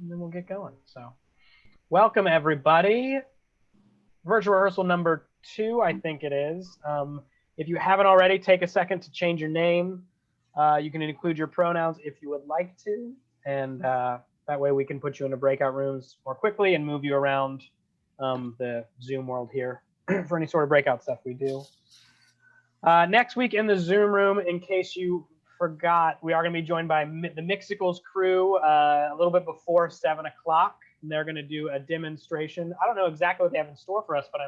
and then we'll get going. So welcome, everybody. Virtual rehearsal number 2, I think it is. If you haven't already, take a second to change your name. You can include your pronouns if you would like to, and that way we can put you into breakout rooms more quickly and move you around the Zoom world here for any sort of breakout stuff we do. Next week in the Zoom room, in case you forgot, we are going to be joined by the Mixicals crew a little bit before 7 o'clock. And they're going to do a demonstration. I don't know exactly what they have in store for us, but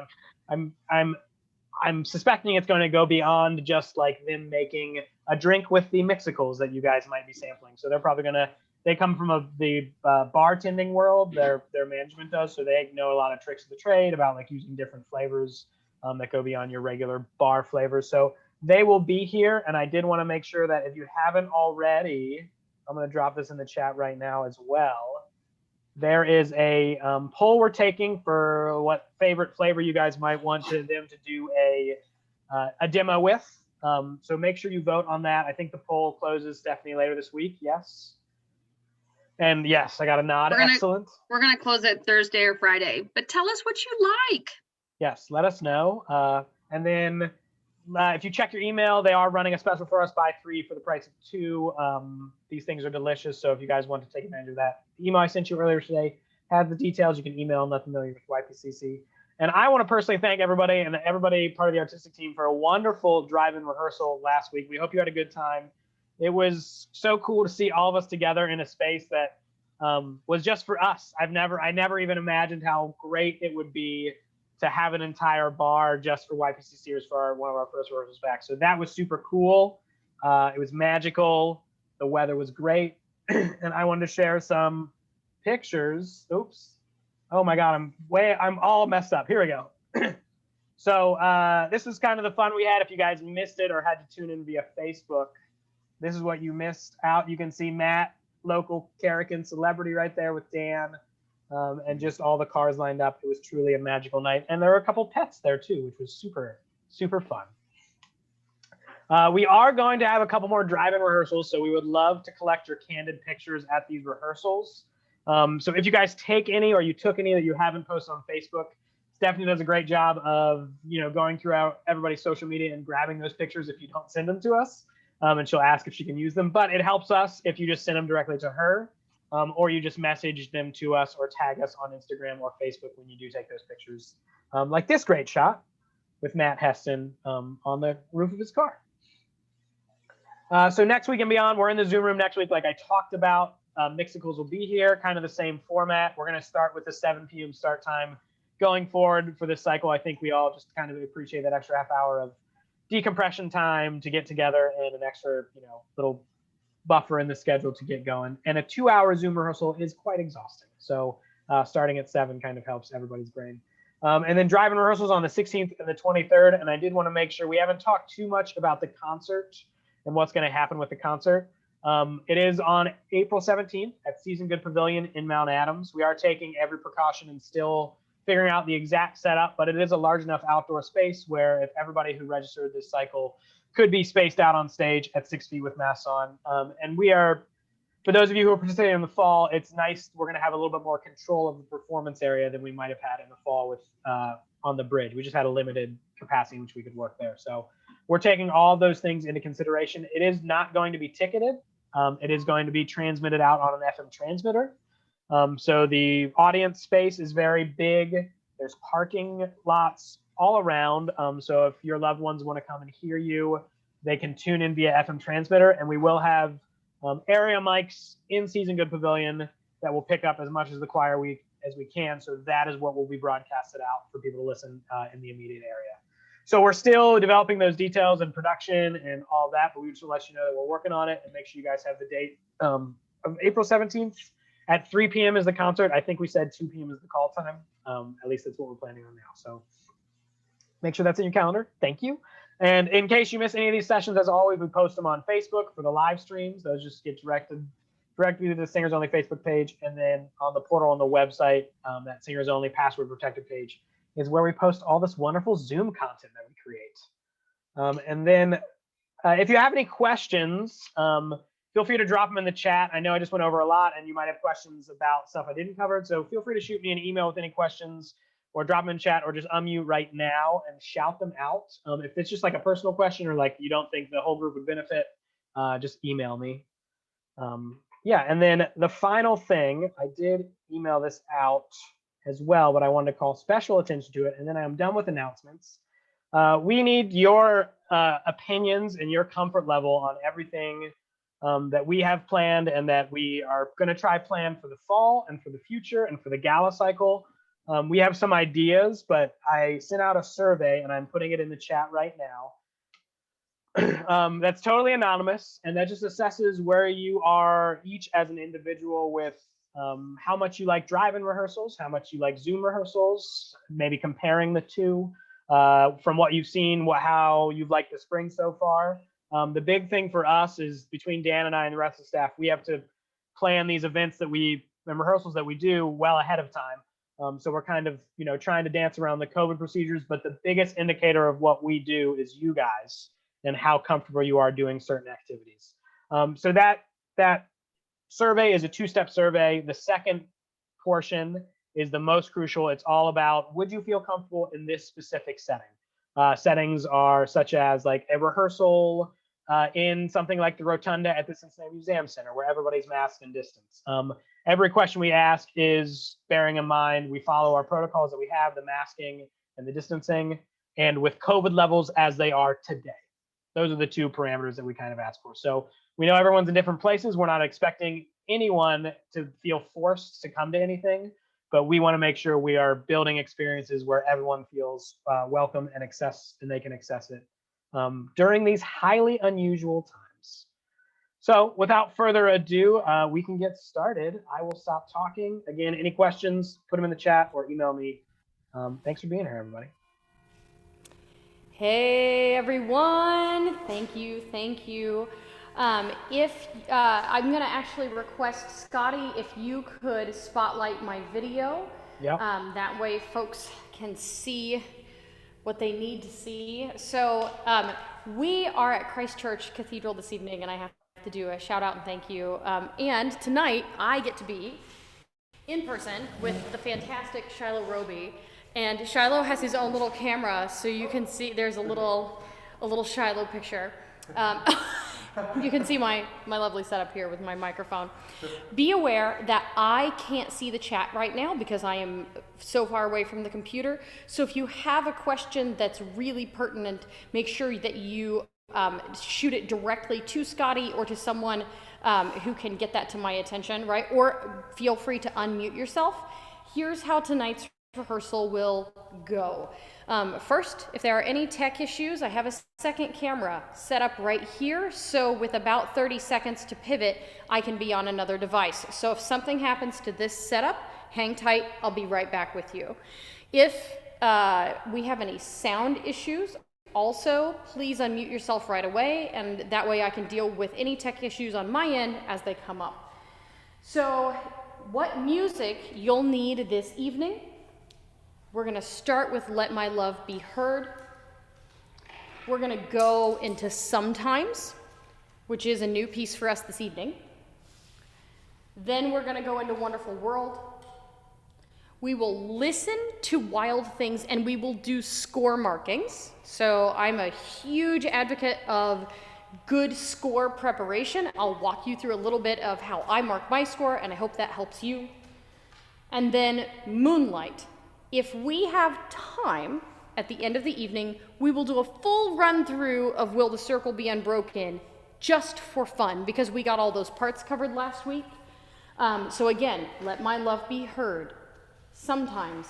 I'm suspecting it's going to go beyond just like them making a drink with the Mixicals that you guys might be sampling. So they're probably they come from the bartending world. Their management does, so they know a lot of tricks of the trade about like using different flavors that go beyond your regular bar flavors. So they will be here, and I did want to make sure that if you haven't already, I'm going to drop this in the chat right now as well. There is a poll we're taking for what favorite flavor you guys might want them to do a demo with. So make sure you vote on that. I think the poll closes, Stephanie, later this week. Yes. And yes, I got a nod. Excellent. We're going to close it Thursday or Friday, but tell us what you like. Yes, let us know. And then if you check your email, they are running a special for us, buy 3 for the price of 2. These things are delicious, so if you guys want to take advantage of that, the email I sent you earlier today has the details. You can email and let them know you're with YPCC. And I want to personally thank everybody and everybody part of the artistic team for a wonderful drive-in rehearsal last week. We hope you had a good time. It was so cool to see all of us together in a space that was just for us. I never even imagined how great it would be to have an entire bar just for YPCCers for one of our first rehearsals back. So that was super cool. It was magical. The weather was great. And I wanted to share some pictures. Oops. Oh my God, I'm all messed up. Here we go. So this is kind of the fun we had. If you guys missed it or had to tune in via Facebook, this is what you missed out. You can see Matt, local Carrican celebrity right there with Dan. And just all the cars lined up. It was truly a magical night. And there were a couple pets there too, which was super, super fun. We are going to have a couple more drive-in rehearsals, so we would love to collect your candid pictures at these rehearsals. So if you guys take any or you took any that you haven't posted on Facebook, Stephanie does a great job of going throughout everybody's social media and grabbing those pictures if you don't send them to us. And she'll ask if she can use them. But it helps us if you just send them directly to her. Or you just message them to us or tag us on Instagram or Facebook when you do take those pictures. Like this great shot with Matt Heston on the roof of his car. So next week and beyond, we're in the Zoom room next week like I talked about. Mixicals will be here, kind of the same format. We're going to start with the 7 p.m. start time. Going forward for this cycle, I think we all just kind of appreciate that extra half hour of decompression time to get together and an extra little buffer in the schedule to get going. And a 2-hour Zoom rehearsal is quite exhausting. So starting at 7 kind of helps everybody's brain. And then drive-in rehearsals on the 16th and the 23rd. And I did want to make sure we haven't talked too much about the concert and what's going to happen with the concert. It is on April 17th at Season Good Pavilion in Mount Adams. We are taking every precaution and still figuring out the exact setup, but it is a large enough outdoor space where if everybody who registered this cycle could be spaced out on stage at 6 feet with masks on. And we are, for those of you who are participating in the fall, it's nice. We're going to have a little bit more control of the performance area than we might have had in the fall with on the bridge. We just had a limited capacity in which we could work there. So we're taking all those things into consideration. It is not going to be ticketed. It is going to be transmitted out on an FM transmitter. So the audience space is very big. There's parking lots all around. So if your loved ones want to come and hear you, they can tune in via FM transmitter. And we will have area mics in Season Good Pavilion that will pick up as much as the choir week as we can. So that is what will be broadcasted out for people to listen in the immediate area. So we're still developing those details and production and all that, but we just want to let you know that we're working on it and make sure you guys have the date of April 17th at 3 p.m. is the concert. I think we said 2 p.m. is the call time. At least that's what we're planning on now. So make sure that's in your calendar. Thank you. And in case you miss any of these sessions, as always, we post them on Facebook for the live streams. Those just get directly to the Singers Only Facebook page. And then on the portal on the website, that Singers Only password protected page is where we post all this wonderful Zoom content that we create. And then if you have any questions, feel feel free to drop them in the chat. I know I just went over a lot and you might have questions about stuff I didn't cover. So feel free to shoot me an email with any questions or drop them in chat or just unmute right now and shout them out. If it's just like a personal question or like you don't think the whole group would benefit, just email me. Yeah, and then the final thing, I did email this out as well, but I wanted to call special attention to it, and then I'm done with announcements. We need your opinions and your comfort level on everything that we have planned and that we are going to try plan for the fall and for the future and for the gala cycle. We have some ideas, but I sent out a survey and I'm putting it in the chat right now. That's totally anonymous, and that just assesses where you are each as an individual with how much you like drive-in rehearsals, how much you like Zoom rehearsals, maybe comparing the two from what you've seen, how you've liked the spring so far. The big thing for us is between Dan and I and the rest of the staff, we have to plan these events and rehearsals that we do well ahead of time. So we're kind of, trying to dance around the COVID procedures, but the biggest indicator of what we do is you guys and how comfortable you are doing certain activities. So that survey is a two-step survey. The second portion is the most crucial. It's all about, would you feel comfortable in this specific setting? Settings are such as like a rehearsal in something like the Rotunda at the Cincinnati Museum Center, where everybody's masked and distanced. Every question we ask is bearing in mind we follow our protocols that we have, the masking and the distancing, and with COVID levels as they are today. Those are the two parameters that we kind of ask for. So we know everyone's in different places. We're not expecting anyone to feel forced to come to anything, but we want to make sure we are building experiences where everyone feels welcome and they can access it during these highly unusual times. So without further ado, we can get started. I will stop talking. Again, any questions, put them in the chat or email me. Thanks for being here, everybody. Hey everyone, thank you. I'm gonna actually request Scotty if you could spotlight my video. Yeah. That way folks can see what they need to see. So we are at Christ Church Cathedral this evening, and I have to do a shout out and thank you. And tonight I get to be in person with the fantastic Shiloh Roby. And Shiloh has his own little camera, so you can see there's a little Shiloh picture. You can see my lovely setup here with my microphone. Be aware that I can't see the chat right now because I am so far away from the computer. So if you have a question that's really pertinent, make sure that you shoot it directly to Scotty or to someone who can get that to my attention, right? Or feel free to unmute yourself. Here's how tonight's rehearsal will go. First, if there are any tech issues, I have a second camera set up right here, so with about 30 seconds to pivot, I can be on another device. So if something happens to this setup, hang tight, I'll be right back with you. If we have any sound issues, also, please unmute yourself right away, and that way I can deal with any tech issues on my end as they come up. So, what music you'll need this evening? We're gonna start with Let My Love Be Heard. We're gonna go into Sometimes, which is a new piece for us this evening. Then we're gonna go into Wonderful World. We will listen to Wild Things and we will do score markings. So I'm a huge advocate of good score preparation. I'll walk you through a little bit of how I mark my score, and I hope that helps you. And then Moonlight. If we have time at the end of the evening, we will do a full run through of Will the Circle Be Unbroken, just for fun, because we got all those parts covered last week. So again, Let My Love Be Heard, Sometimes,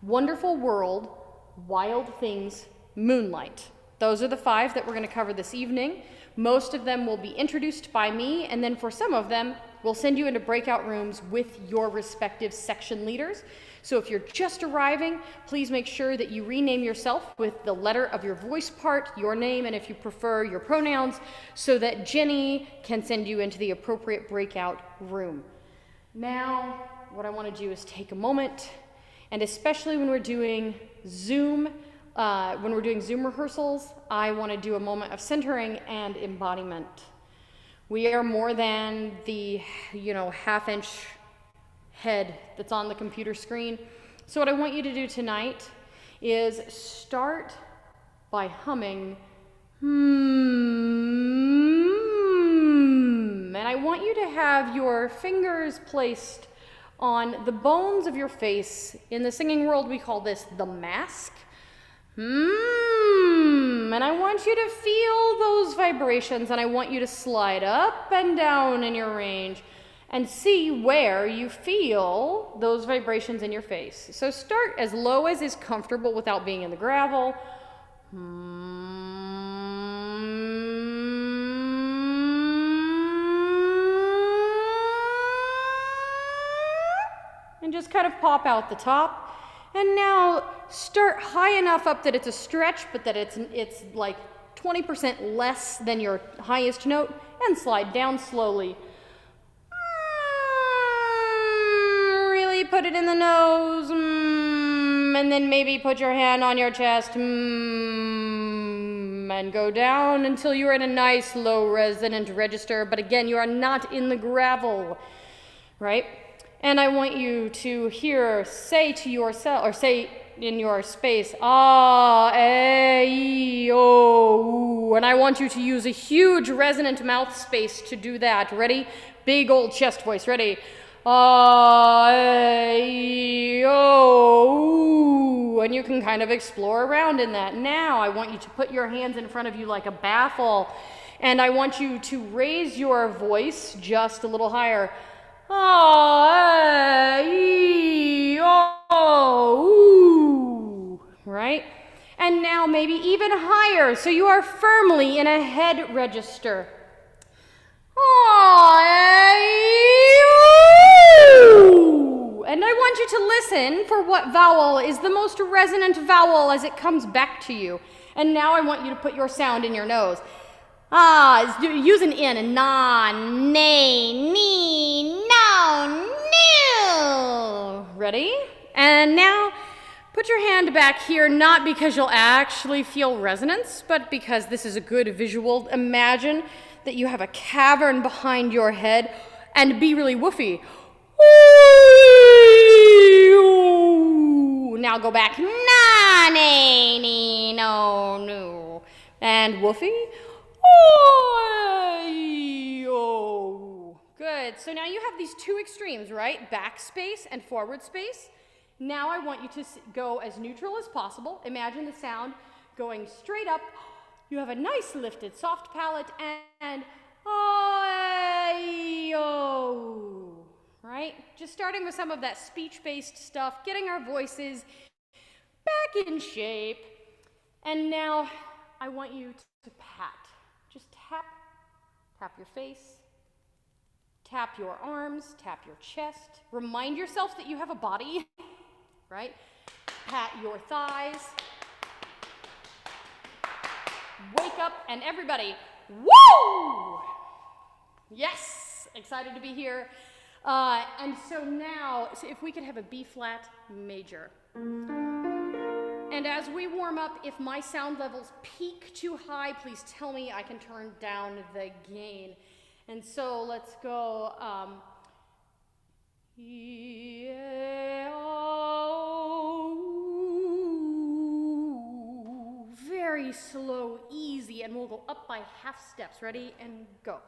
Wonderful World, Wild Things, Moonlight. Those are the 5 that we're going to cover this evening. Most of them will be introduced by me, and then for some of them, we'll send you into breakout rooms with your respective section leaders. So if you're just arriving, please make sure that you rename yourself with the letter of your voice part, your name, and if you prefer, your pronouns, so that Jenny can send you into the appropriate breakout room. Now, what I want to do is take a moment, and especially when we're doing Zoom rehearsals, I want to do a moment of centering and embodiment. We are more than the, half-inch head that's on the computer screen. So what I want you to do tonight is start by humming, and I want you to have your fingers placed on the bones of your face. In the singing world, we call this the mask. And I want you to feel those vibrations, and I want you to slide up and down in your range and see where you feel those vibrations in your face. So start as low as is comfortable without being in the gravel. And just kind of pop out the top. And now start high enough up that it's a stretch, but that it's like 20% less than your highest note, and slide down slowly. Really put it in the nose, and then maybe put your hand on your chest, and go down until you're in a nice low resonant register, but again, you are not in the gravel, right? And I want you to say to yourself, or say in your space, ah, e, o, and I want you to use a huge resonant mouth space to do that. Ready? Big old chest voice. Ready? Ah, e, o, and you can kind of explore around in that. Now I want you to put your hands in front of you like a baffle, and I want you to raise your voice just a little higher. Right? And now maybe even higher, so you are firmly in a head register. And I want you to listen for what vowel is the most resonant vowel as it comes back to you. And now I want you to put your sound in your nose. Use an in, na, nay, nee, no, no. Ready? And now put your hand back here, not because you'll actually feel resonance, but because this is a good visual. Imagine that you have a cavern behind your head, and be really woofy. Now go back, na, nay, nee, no, no. And woofy. Good. So now you have these two extremes, right? Back space and forward space. Now I want you to go as neutral as possible. Imagine the sound going straight up. You have a nice lifted soft palate and right? Just starting with some of that speech-based stuff, getting our voices back in shape. And now I want you to pat. Just tap your face, tap your arms, tap your chest. Remind yourself that you have a body, right? Pat your thighs. Wake up, and everybody, woo! Yes, excited to be here. And so now, if we could have a B flat major. And as we warm up, if my sound levels peak too high, please tell me. I can turn down the gain. And so let's go. Very slow, easy, and we'll go up by half steps. Ready? And go.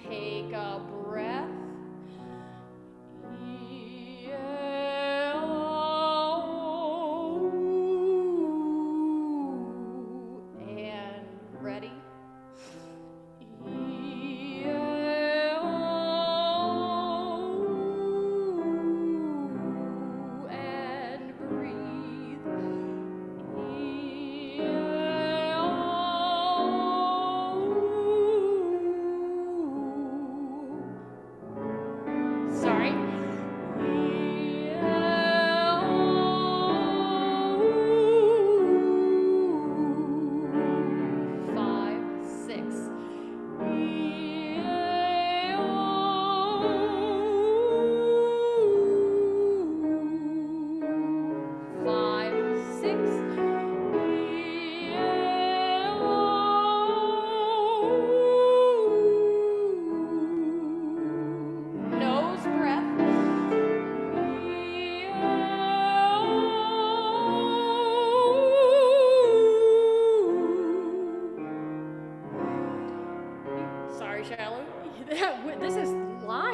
Take a breath. And ready. And breathe.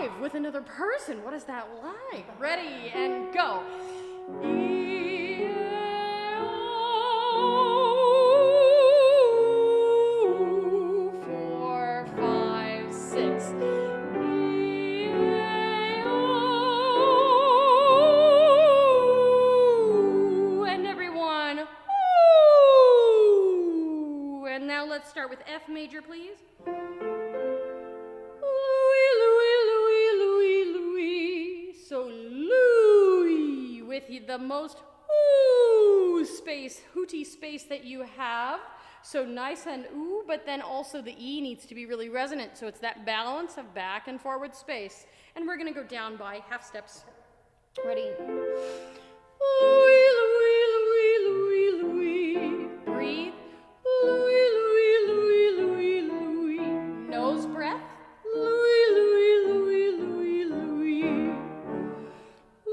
live with another person. What is that like? Ready and go. Four, five, six. And everyone. And now let's start with F major, please. Louis, Louis, Louis, Louis, Louis. So Louis with the most ooh space, hooty space that you have. So nice and ooh, but then also the E needs to be really resonant. So it's that balance of back and forward space. And we're gonna go down by half steps. Ready? Louis, Louis, Louis, Louis, Louis. Breathe. Louis, Louis, Louis, Louis, Louis. Nose breath. Louis, Louis, Louis, Louis, Louis.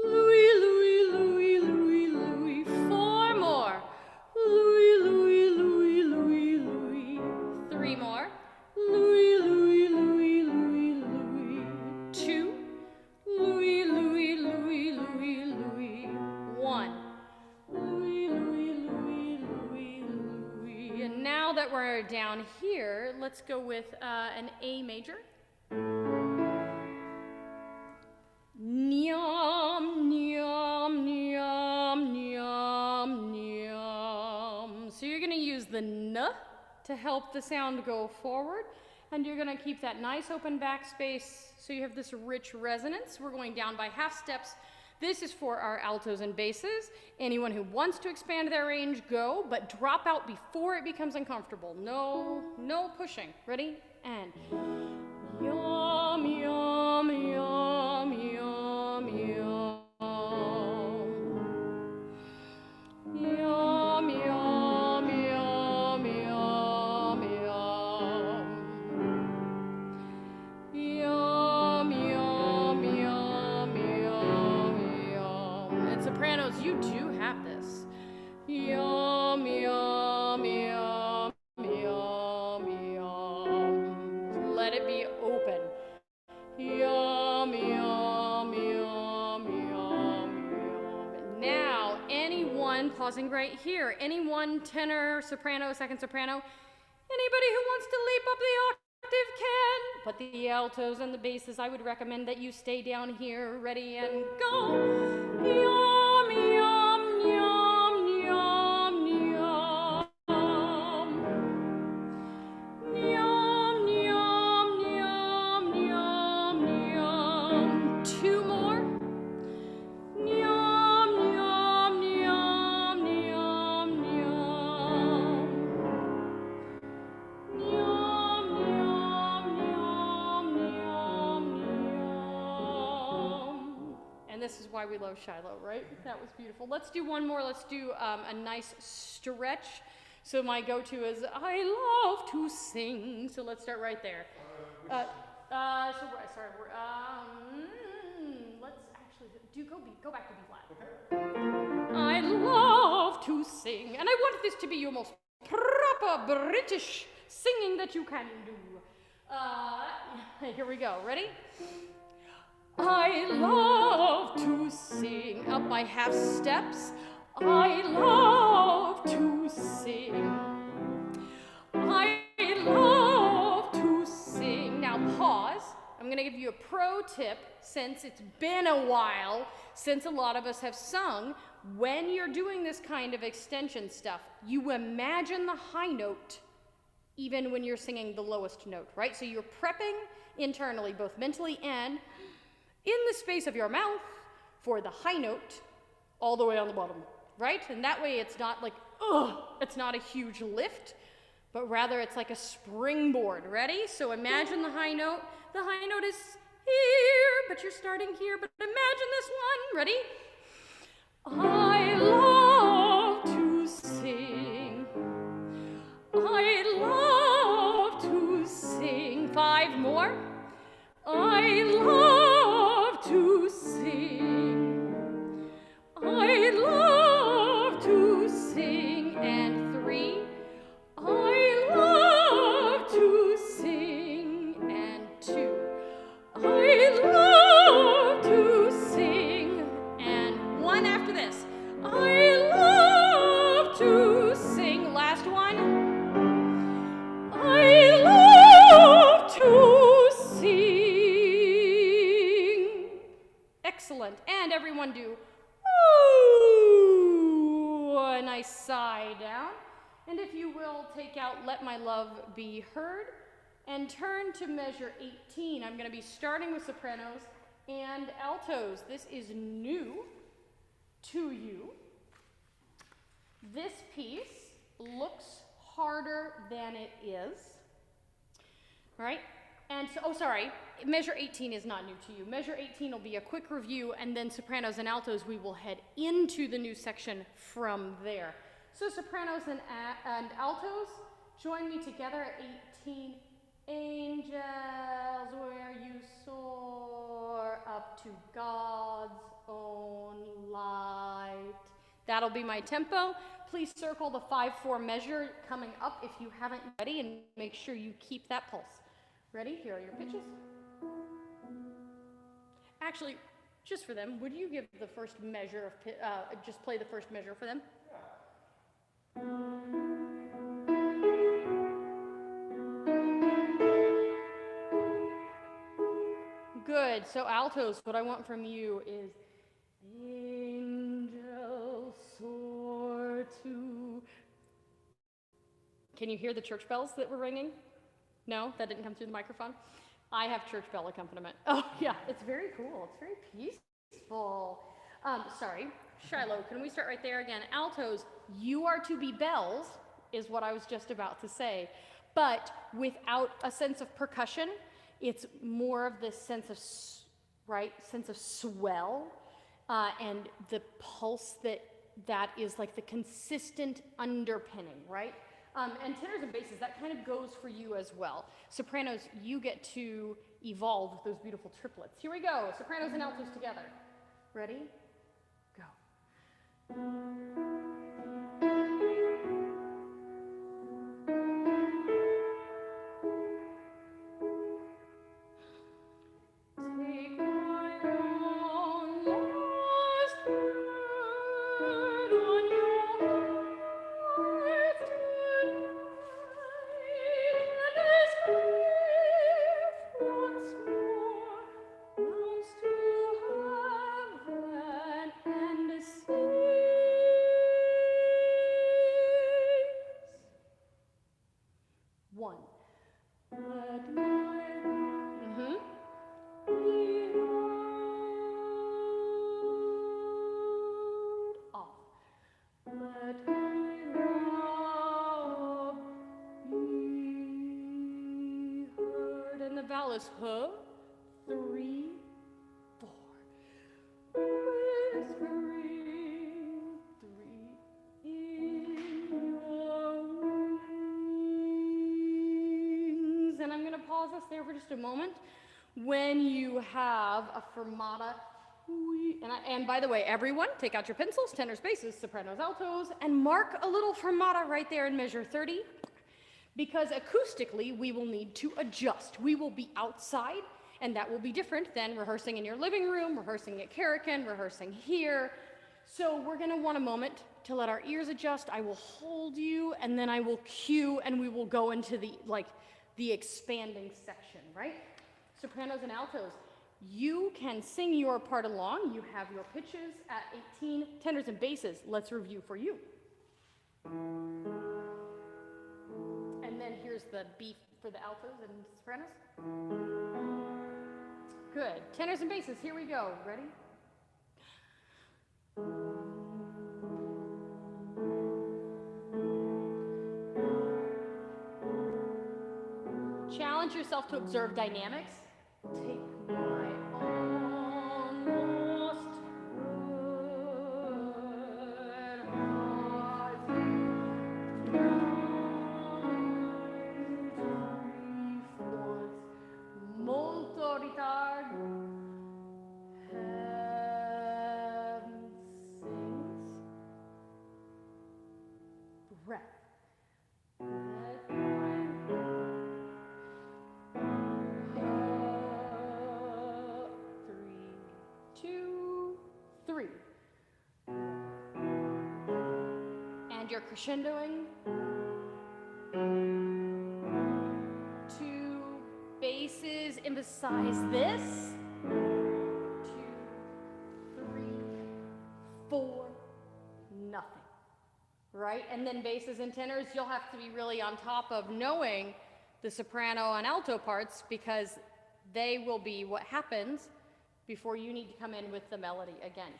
Louis, Louis, Louis, Louis, Louis. Four more. Louis, Louis, Louis, Louis, Louis. Three more. Louis, Louis, Louis, Louis, Louis. Two. Louis, Louis, Louis, Louis, Louis. One. Louis, Louis, Louis, Louis, Louis. And now that we're down here, let's go with an A major. Nyam, nyam, nyam, nyam, nyam. So you're going to use the N to help the sound go forward, and you're going to keep that nice open backspace so you have this rich resonance. We're going down by half steps. This is for our altos and basses. Anyone who wants to expand their range, go, but drop out before it becomes uncomfortable. No pushing. Ready? And yum, yum, yum, yum, yum. Yum, yum, yum, yum, yum. Yum, yum, yum, yum, yum. And sopranos, you do have this. Yum, yum, yum, yum, yum. Let it be open. Yum, yum, yum, yum, yum. Now, anyone, pausing right here, anyone tenor, soprano, second soprano, anybody who wants to leap up the octave can. But the altos and the basses, I would recommend that you stay down here, ready and go. Yum, yum, yum, yum, yum. Yum, yum, yum, yum, yum. Two more. Yum, yum, yum, yum, yum. Yum, yum, yum, yum, yum. And this is why we love Shiloh, right? That was beautiful. Let's do one more. Let's do a nice stretch. So my go-to is I love to sing. So let's start right there. Let's actually go back to B flat. I love to sing, and I want this to be your most proper British singing that you can do. Here we go. Ready? I love to sing up by half steps. I love to sing. I love to sing. Now pause. I'm going to give you a pro tip since it's been a while since a lot of us have sung. When you're doing this kind of extension stuff, you imagine the high note even when you're singing the lowest note, right? So you're prepping internally, both mentally and in the space of your mouth for the high note all the way on the bottom, right? And that way it's not like, it's not a huge lift, but rather it's like a springboard. Ready? So imagine the high note. The high note is here, but you're starting here, but imagine this one. Ready? I love to sing. I love to sing. Five more. I love to sing. I love to sing. And three. I love to sing. And two. I love Excellent. And everyone do ooh, a nice sigh down. And if you will, take out Let My Love Be Heard and turn to measure 18. I'm going to be starting with sopranos and altos. This is new to you. This piece looks harder than it is. All right? And so, oh, sorry, measure 18 is not new to you. Measure 18 will be a quick review, and then sopranos and altos, we will head into the new section from there. So sopranos and altos, join me together at 18. Angels, where you soar up to God's own light. That'll be my tempo. Please circle the 5/4 measure coming up if you haven't already, and make sure you keep that pulse. Ready? Here are your pitches. Actually, just for them, would you give the first measure of, just play the first measure for them? Good. So altos, what I want from you is angels soar to. Can you hear the church bells that were ringing? No, that didn't come through the microphone. I have church bell accompaniment. Oh yeah, it's very cool. It's very peaceful. Sorry, Shiloh, can we start right there again? Altos, you are to be bells, is what I was just about to say. But without a sense of percussion, it's more of this sense of, sense of swell, and the pulse that is like the consistent underpinning, right? And tenors and basses, that kind of goes for you as well. Sopranos, you get to evolve those beautiful triplets. Here we go, sopranos and altos together. Ready? Go. Take my long last word on your heart tonight, and as grief once more mounts to heaven and sings. One. Let my off. Let my love be heard. And the vowel is huh, 3, 4. Whispering 3 in your wings. And I'm going to pause us there for just a moment. When you have a fermata, and by the way, everyone, take out your pencils, tenors, basses, sopranos, altos, and mark a little fermata right there in measure 30, because acoustically, we will need to adjust. We will be outside, and that will be different than rehearsing in your living room, rehearsing at Karakin, rehearsing here. So we're gonna want a moment to let our ears adjust. I will hold you, and then I will cue, and we will go into the expanding section, right? Sopranos and altos, you can sing your part along. You have your pitches at 18. Tenors and basses, let's review for you. And then here's the beat for the altos and sopranos. Good. Tenors and basses, here we go. Ready? Challenge yourself to observe dynamics. Take my almost good heart molto ritardo and sings. Breath. 3. And you're crescendoing. 2 basses, emphasize this. 2, 3. right? And then basses and tenors, you'll have to be really on top of knowing the soprano and alto parts because they will be what happens before you need to come in with the melody again.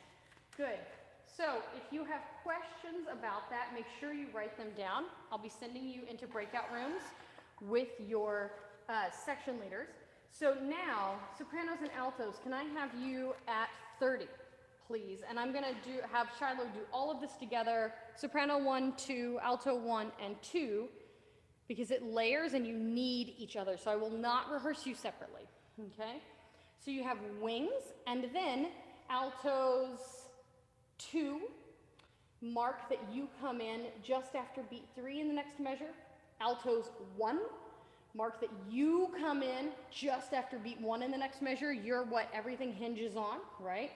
Good. So if you have questions about that, make sure you write them down. I'll be sending you into breakout rooms with your section leaders. So now, sopranos and altos, can I have you at 30, please? And I'm gonna have Shiloh do all of this together, soprano 1, 2, alto 1, and 2, because it layers and you need each other. So I will not rehearse you separately, okay? So you have wings, and then altos 2, mark that you come in just after beat 3 in the next measure. Altos 1, mark that you come in just after beat 1 in the next measure. You're what everything hinges on, right?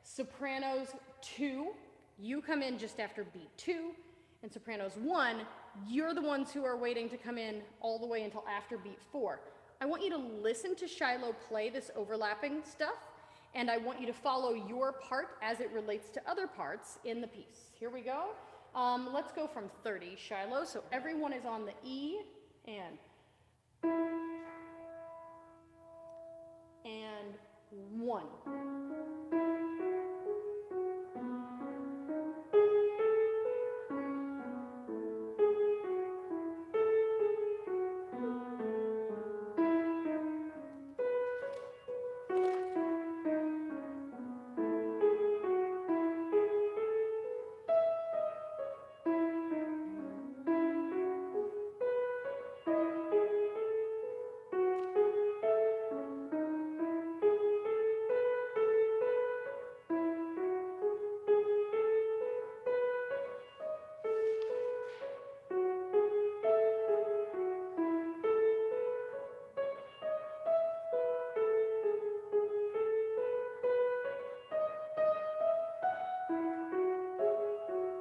Sopranos 2, you come in just after beat 2. And sopranos 1, you're the ones who are waiting to come in all the way until after beat 4. I want you to listen to Shiloh play this overlapping stuff, and I want you to follow your part as it relates to other parts in the piece. Here we go. Let's go from 30, Shiloh. So everyone is on the E, and 1.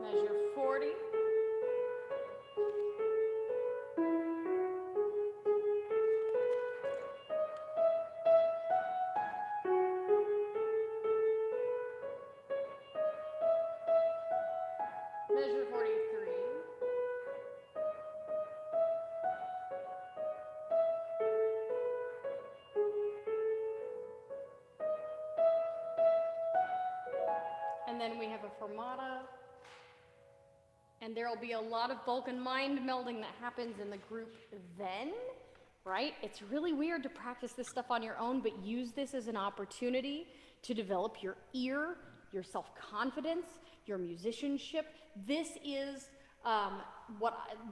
Measure 40. Measure 43. And then we have a fermata. And there will be a lot of Vulcan mind melding that happens in the group then, right? It's really weird to practice this stuff on your own, but use this as an opportunity to develop your ear, your self-confidence, your musicianship. This is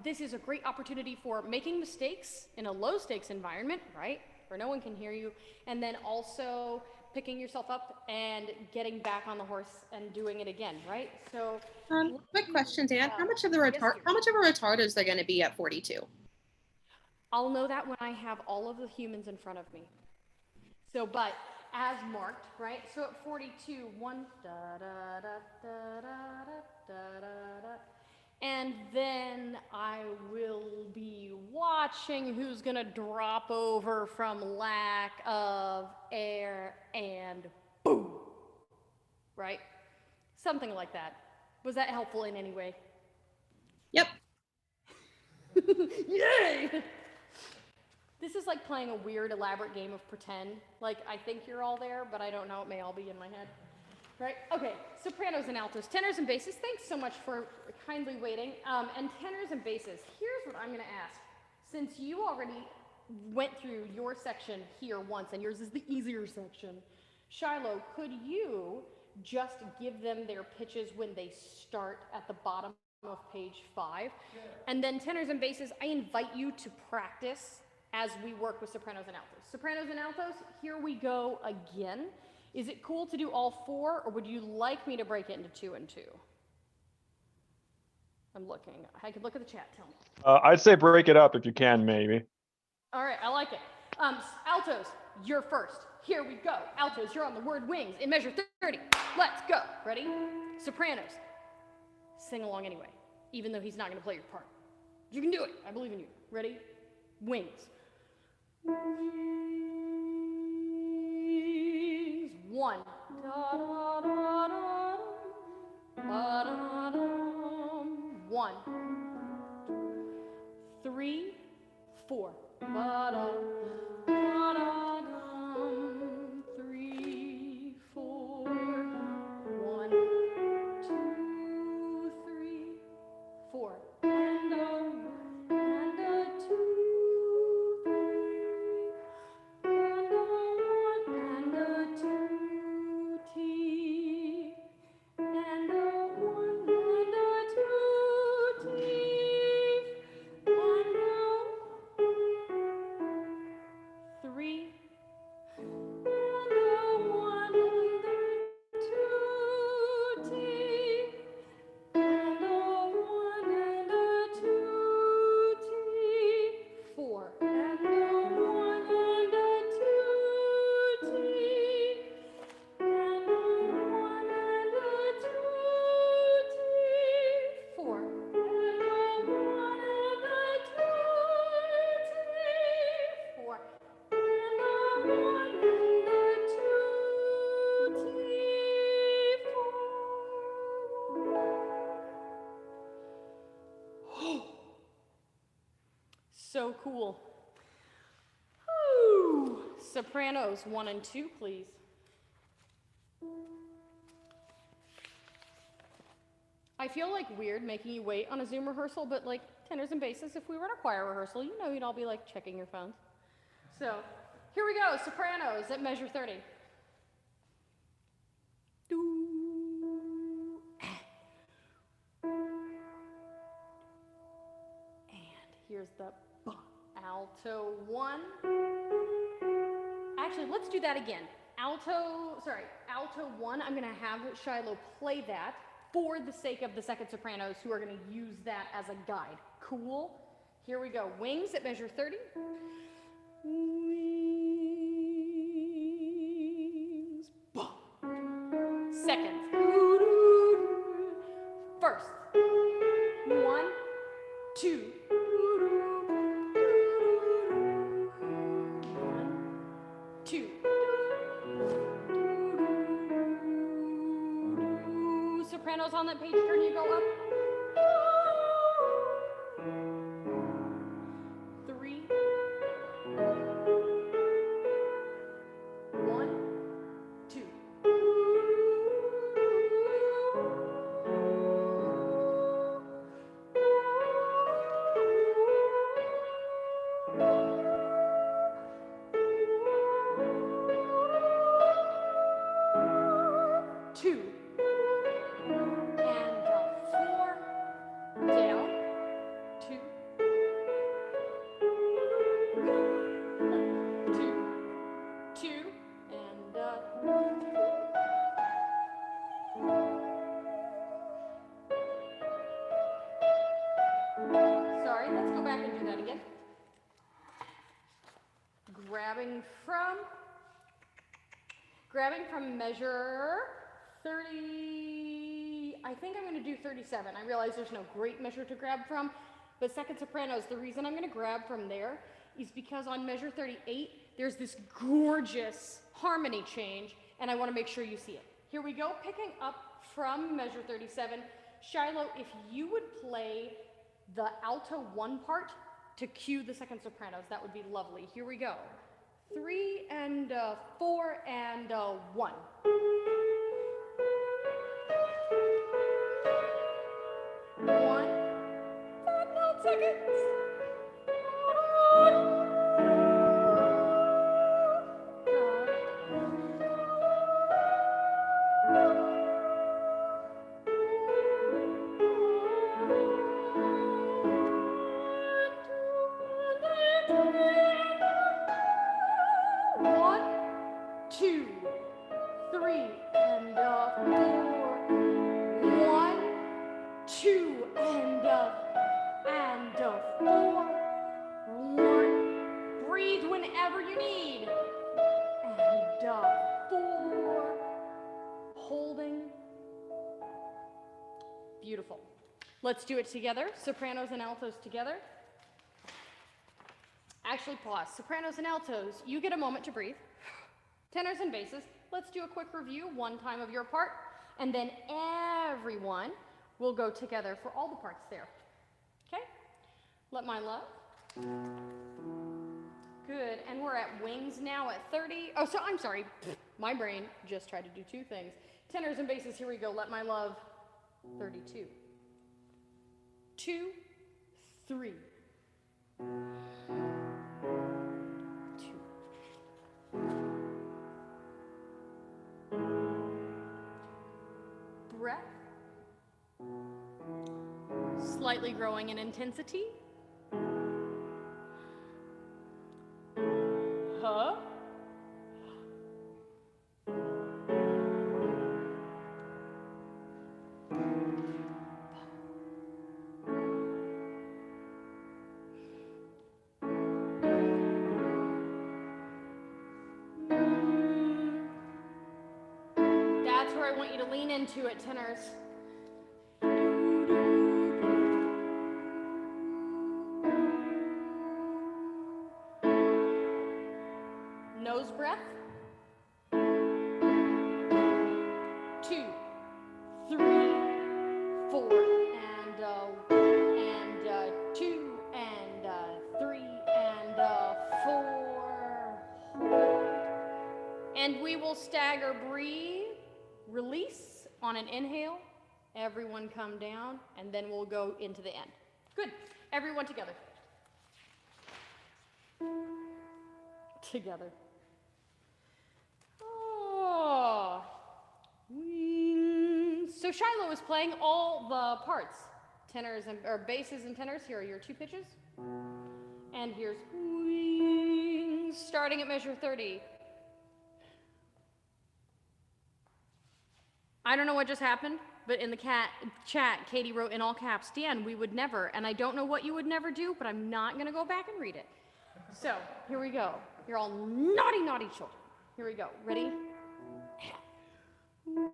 this is a great opportunity for making mistakes in a low-stakes environment, right? Where no one can hear you, and then also picking yourself up and getting back on the horse and doing it again, right? So, quick question, Dan. How much of a retard is there going to be at 42? I'll know that when I have all of the humans in front of me. So, but as marked, right? So at 42, 1 da da da da da da da da. And then I will be watching who's gonna drop over from lack of air and boom, right? Something like that. Was that helpful in any way? Yep. Yay! This is like playing a weird, elaborate game of pretend. Like, I think you're all there, but I don't know. It may all be in my head. Right? Okay, sopranos and altos. Tenors and basses, thanks so much for kindly waiting. And tenors and basses, here's what I'm gonna ask. Since you already went through your section here once, and yours is the easier section, Shiloh, could you just give them their pitches when they start at the bottom of page 5? Sure. And then tenors and basses, I invite you to practice as we work with sopranos and altos. Sopranos and altos, here we go again. Is it cool to do all 4, or would you like me to break it into 2 and 2? I'm looking. I could look at the chat, tell me. I'd say break it up if you can, maybe. All right, I like it. Altos, you're first. Here we go. Altos, you're on the word wings in measure 30. Let's go. Ready? Sopranos, sing along anyway, even though he's not going to play your part. You can do it. I believe in you. Ready? Wings. Wings. 1. Da, da, da, da, da, da, da. 1. ba-da, ba-da-dum. 3, 4. 1, 2, 3, 4. And a 1 and a 2, 3. And a 1 and a 2 teeth. And a 1 and a 2 teeth. And a 3. And a 1 and a 2 teeth. And a 1 and a 2 teeth. 4. And a 1 and a 2 teeth. And a 1 and a 2 teeth. 4. And a 1 and a 2 teeth. 4. And a 1 and a 2 teeth. 4. So cool. Whew. Sopranos 1 and 2, please. I feel like weird making you wait on a Zoom rehearsal, but like tenors and basses, if we were in a choir rehearsal, you know you'd all be like checking your phones. So here we go, sopranos at measure 30. Do. And here's the alto 1. Actually, let's do that again. Alto 1, I'm gonna have Shiloh play that for the sake of the second sopranos who are gonna use that as a guide. Cool? Here we go. Wings at measure 30. Wings. Seconds. First. 1, 2. 1, 2. Sopranos on that page turn, you go up. 3. 1, 2. 2. And 4. Down. 2. 2. 2. And sorry, let's go back and do that again. Grabbing from measure 30, I think I'm going to do 37. I realize there's no great measure to grab from, but second sopranos, the reason I'm going to grab from there is because on measure 38, there's this gorgeous harmony change, and I want to make sure you see it. Here we go, picking up from measure 37. Shiloh, if you would play the alto 1 part to cue the second sopranos, that would be lovely. Here we go. 3 and 4 and 1. 1. 5 seconds. 1, 2, 3, and 4. 1, 2, and 4. 1. Breathe whenever you need. And 4. Holding. Beautiful. Let's do it together. Sopranos and altos together. Actually, pause. Sopranos and altos, you get a moment to breathe. Tenors and basses, let's do a quick review, one time of your part, and then everyone will go together for all the parts there. Okay? Let my love. at wings now at 30. Oh, so I'm sorry. My brain just tried to do two things. Tenors and basses, here we go. Let My Love, 32. 2, 3. 2. Breath. Slightly growing in intensity. Huh? That's where I want you to lean into it, tenors. Nose breath. 2, 3, 4, and 2, and 3, and 4. And we will stagger breathe, release on an inhale. Everyone come down, and then we'll go into the end. Good. Everyone together. Together. Oh. So Shiloh is playing all the parts. Tenors and or basses and tenors. Here are your 2 pitches. And here's wings, starting at measure 30. I don't know what just happened, but in the chat, Katie wrote in all caps, Dan, we would never, and I don't know what you would never do, but I'm not gonna go back and read it. So, here we go. You're all naughty, naughty children. Here we go. Ready? Wings.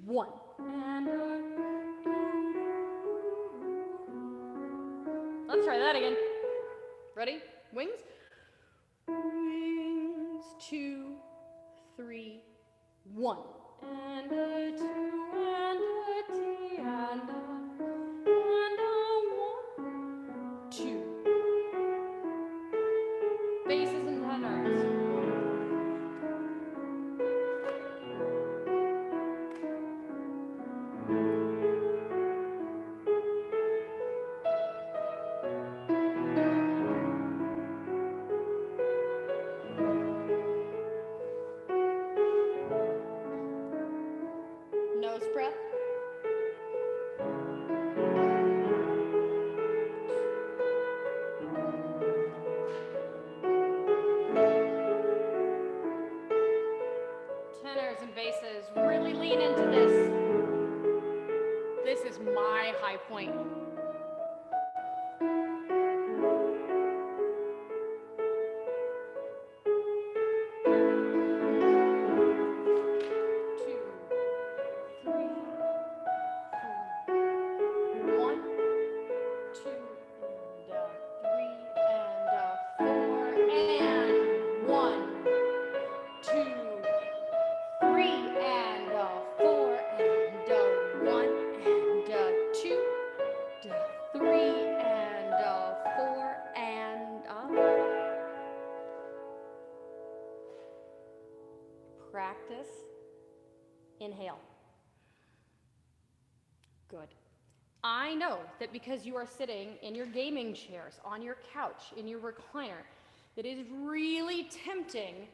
1. Let's try that again. Ready? Wings. Wings. 2, 3, 1. And a 2, and a T, and a 1, 2. Basses and tenors. Nose breath. Tenors and basses, really lean into this. This is my high point. Practice. Inhale. Good. I know that because you are sitting in your gaming chairs, on your couch, in your recliner, that it is really tempting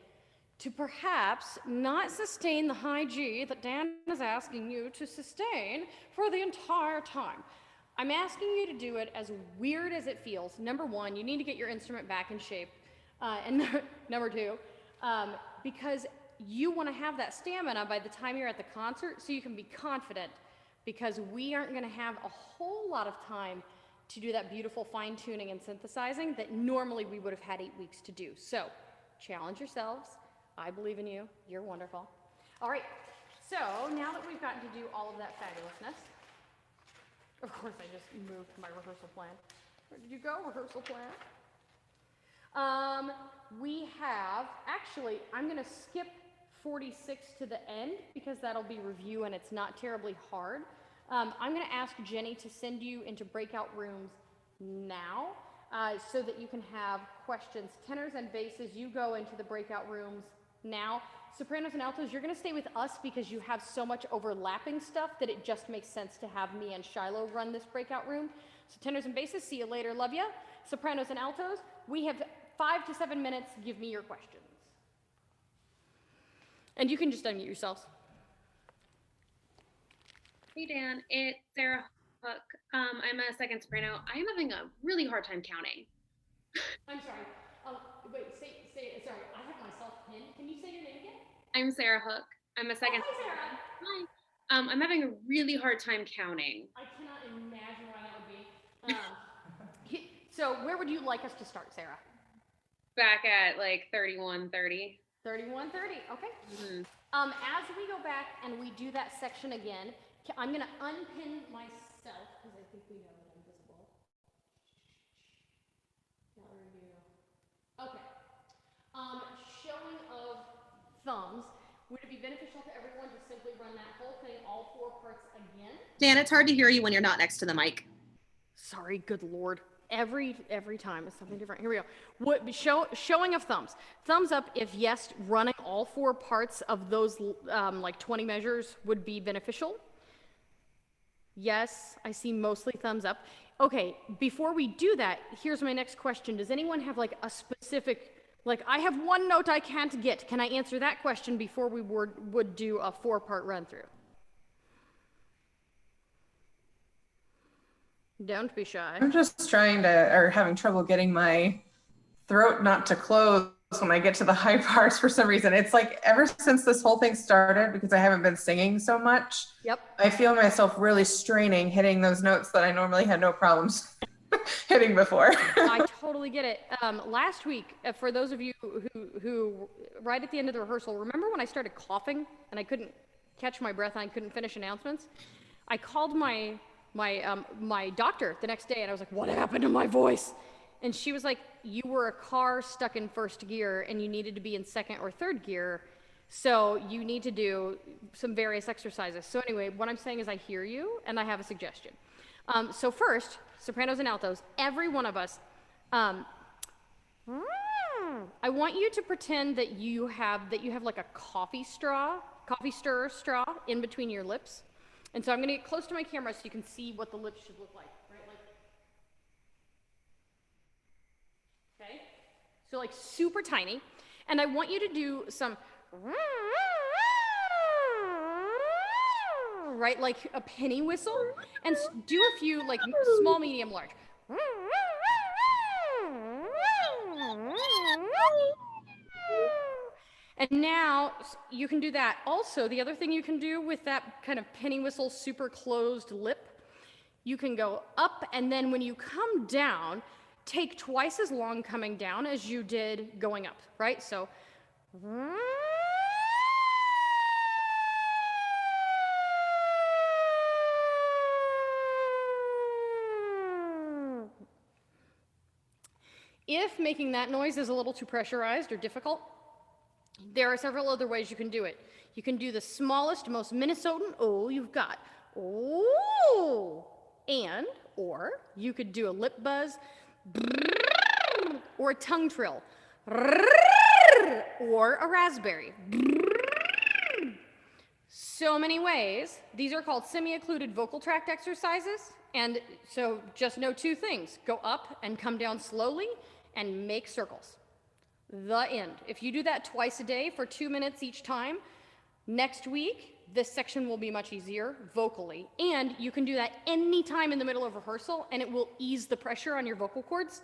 to perhaps not sustain the high G that Dan is asking you to sustain for the entire time. I'm asking you to do it as weird as it feels. Number 1, you need to get your instrument back in shape. And number 2, because you want to have that stamina by the time you're at the concert so you can be confident, because we aren't going to have a whole lot of time to do that beautiful fine tuning and synthesizing that normally we would have had 8 weeks to do. So challenge yourselves. I believe in you. You're wonderful. All right. So now that we've gotten to do all of that fabulousness, of course I just moved my rehearsal plan. Where did you go, rehearsal plan? We have, actually, I'm going to skip 46 to the end because that'll be review and it's not terribly hard. I'm going to ask Jenny to send you into breakout rooms now so that you can have questions. Tenors and basses, you go into the breakout rooms now. Sopranos and altos, you're going to stay with us because you have so much overlapping stuff that it just makes sense to have me and Shiloh run this breakout room. So tenors and basses, see you later, love ya. Sopranos and altos, we have 5 to 7 minutes. Give me your questions. And you can just unmute yourselves. Hey Dan, it's Sarah Hook. I'm a second soprano. I am having a really hard time counting. I'm sorry. Wait, say, sorry, I have myself pinned. Can you say your name again? I'm Sarah Hook. I'm a second Hi, soprano. Sarah. Hi. I'm having a really hard time counting. I cannot imagine why that would be. So where would you like us to start, Sarah? Back at like 31:30. 31:30, okay. Mm-hmm. As we go back and we do that section again, I'm gonna unpin myself because I think we know that I'm visible. Okay. Showing of thumbs. Would it be beneficial to everyone to simply run that whole thing, all 4 parts again? Dan, it's hard to hear you when you're not next to the mic. Sorry, good Lord. Every time it's something different. Here we go. Showing of thumbs. Thumbs up if yes, running all 4 parts of those like 20 measures would be beneficial. Yes, I see mostly thumbs up. Okay, before we do that, here's my next question. Does anyone have like a specific, like I have one note I can't get. Can I answer that question before we would do a 4-part run through? Don't be shy. I'm just trying to, or having trouble getting my throat not to close when I get to the high parts for some reason. It's like ever since this whole thing started, because I haven't been singing so much, Yep. I feel myself really straining hitting those notes that I normally had no problems hitting before. I totally get it. Last week, for those of you who right at the end of the rehearsal, remember when I started coughing and I couldn't catch my breath and I couldn't finish announcements? I called my doctor the next day and I was like, what happened to my voice? And she was like, you were a car stuck in 1st gear and you needed to be in 2nd or 3rd gear. So you need to do some various exercises. So anyway, what I'm saying is I hear you and I have a suggestion. So first, sopranos and altos, every one of us, I want you to pretend that you have like a coffee stirrer straw in between your lips. And so I'm going to get close to my camera so you can see what the lips should look like, right? Okay? So like super tiny. And I want you to do some, right? Like a penny whistle. And do a few like small, medium, large. And now you can do that. Also, the other thing you can do with that kind of penny whistle super closed lip, you can go up and then when you come down, take twice as long coming down as you did going up, right? So, if making that noise is a little too pressurized or difficult, there are several other ways you can do it. You can do the smallest, most Minnesotan oh you've got. Oh, and, or you could do a lip buzz, or a tongue trill, or a raspberry. So many ways. These are called semi-occluded vocal tract exercises. And so just know 2 things. Go up and come down slowly and make circles. The end. If you do that twice a day for 2 minutes each time, next week, this section will be much easier vocally. And you can do that any time in the middle of rehearsal, and it will ease the pressure on your vocal cords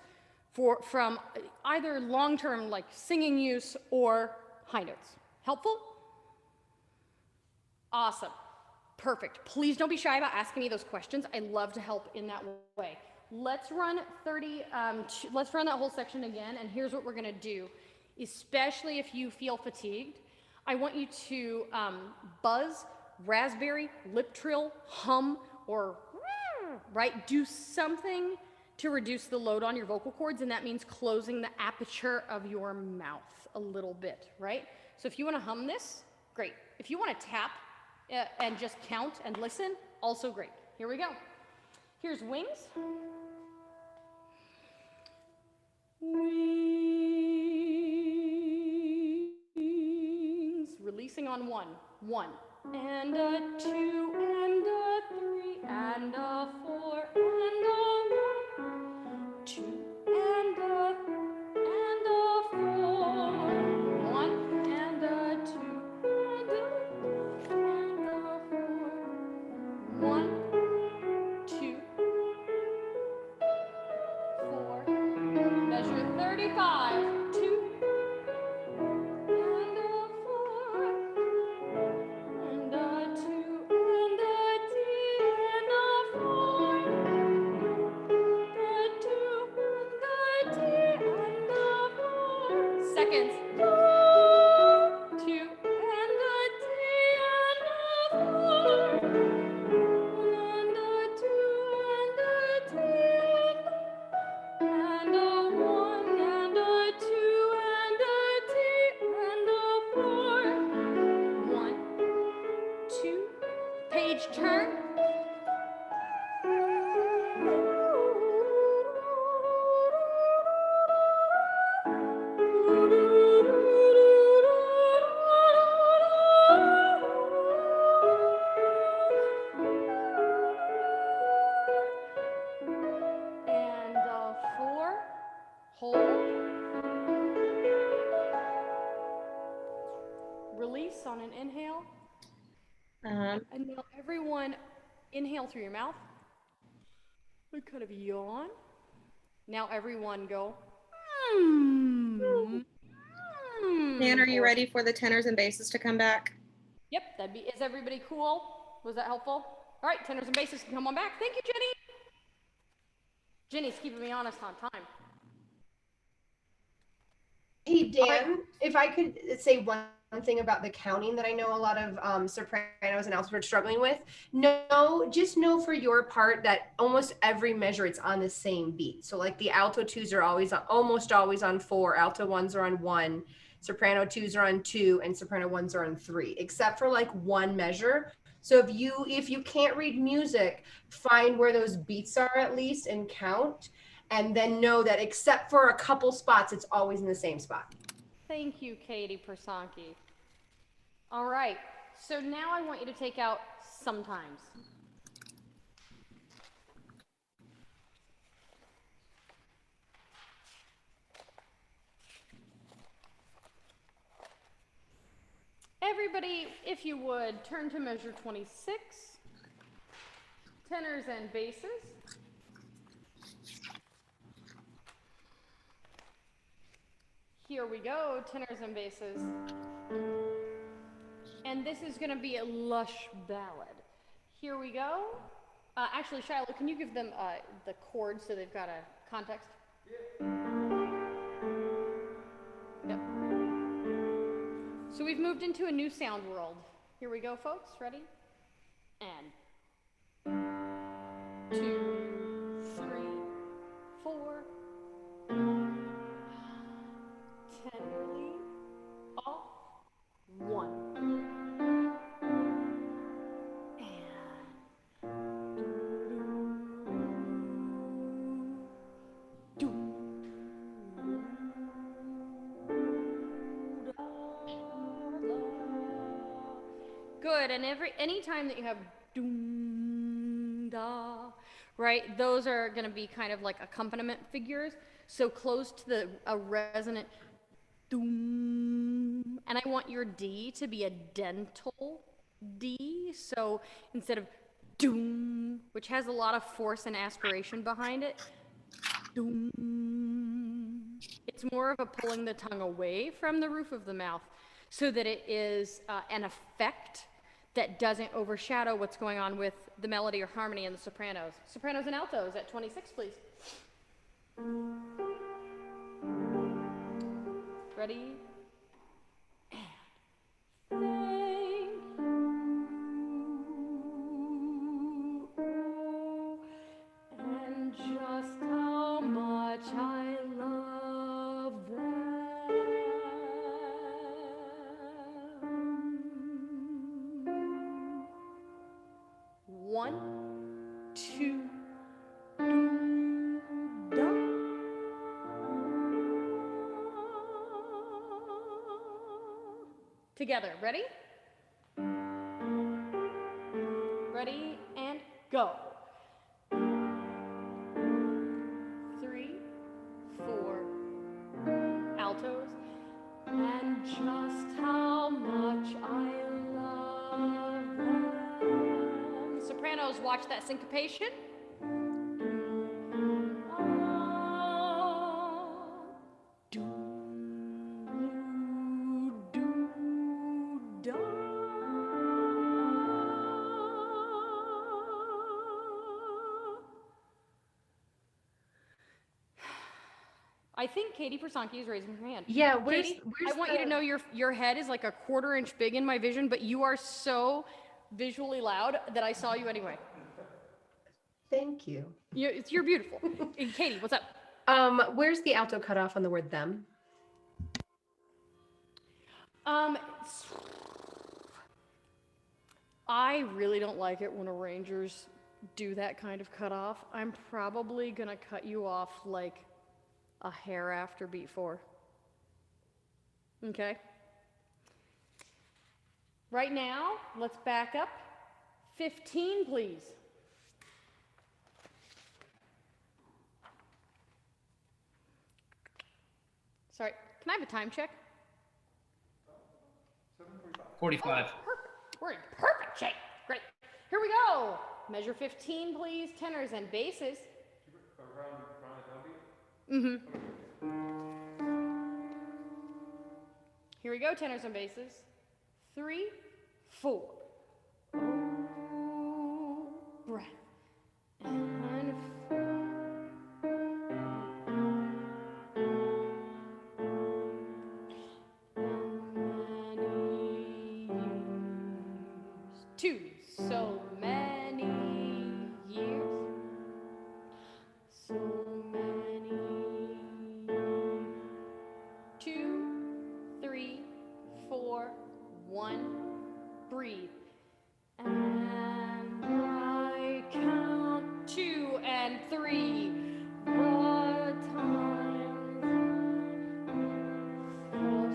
from either long-term like singing use or high notes. Helpful? Awesome. Perfect. Please don't be shy about asking me those questions. I love to help in that way. Let's run let's run that whole section again, and here's what we're gonna do. Especially if you feel fatigued, I want you to buzz, raspberry, lip trill, hum, or right? Do something to reduce the load on your vocal cords, and that means closing the aperture of your mouth a little bit, right? So if you wanna hum this, great. If you wanna tap and just count and listen, also great. Here we go. Here's wings. on one. 1 and a 2 and a 3 and a 4 and a 1, 2 and a 4. 1 and a 2 and a 4. 1, 2, 4. Measure 35. 2 and a 4 and a 2 and a D and a 4. The 2 and the D and a 4. Seconds. 2 and a D and a 4. And a 2 and a D and a 1 and a 2 and a D and a 4. 1, 2. Page turn. And 4. Hold. Release on an inhale. And now everyone inhale through your mouth. We kind of yawn. Now everyone go. Dan, are you ready for the tenors and basses to come back? Yep, is everybody cool? Was that helpful? All right, tenors and basses can come on back. Thank you, Jenny. Jenny's keeping me honest on time. Hey, Dan, if I could say one thing about the counting that I know a lot of sopranos and altos are struggling with. Just know for your part that almost every measure it's on the same beat. So like the alto 2s are almost always on 4, alto 1s are on 1, soprano 2s are on 2, and soprano 1s are on 3, except for like one measure. So if you can't read music, find where those beats are at least and count, and then know that except for a couple spots, it's always in the same spot. Thank you, Katie Persanki. All right, so now I want you to take out sometimes. Everybody, if you would, turn to measure 26, tenors and basses. Here we go, tenors and basses. And this is gonna be a lush ballad. Here we go. Actually, Shiloh, can you give them the chords so they've got a context? Yep. So we've moved into a new sound world. Here we go, folks. Ready? And 2, 3, 4. Tenderly off. 1. Good, and anytime that you have doom da, right? Those are going to be kind of like accompaniment figures. So close to a resonant doom, and I want your D to be a dental D. So instead of doom, which has a lot of force and aspiration behind it, doom. It's more of a pulling the tongue away from the roof of the mouth so that it is an effect that doesn't overshadow what's going on with the melody or harmony in the sopranos. Sopranos and altos at 26, please. Ready? And thank you. And just how much I love them. 1, 2, da. Together, ready? ready, and go. 3, 4, altos, and just how much I love them. Sopranos, watch that syncopation. Do, do, do. I think Katie Persanki is raising her hand. Yeah, Katie, I want you to know your head is like a quarter-inch big in my vision, but you are so visually loud that I saw you anyway. Thank you. You're beautiful. Katie, what's up? Where's the alto cutoff on the word them? I really don't like it when arrangers do that kind of cutoff. I'm probably gonna cut you off like a hair after beat 4. Okay? Right now, let's back up. 15, please. Sorry, can I have a time check? 45. Perfect. We're in perfect shape. Great. Here we go. Measure 15, please. Tenors and basses. Mm-hmm. Here we go, tenors and basses. 3, 4. Oh, breath. And 4. Two, so many years, so many. 2, 3, 4, 1, breathe. And I count 2 and 3. The time for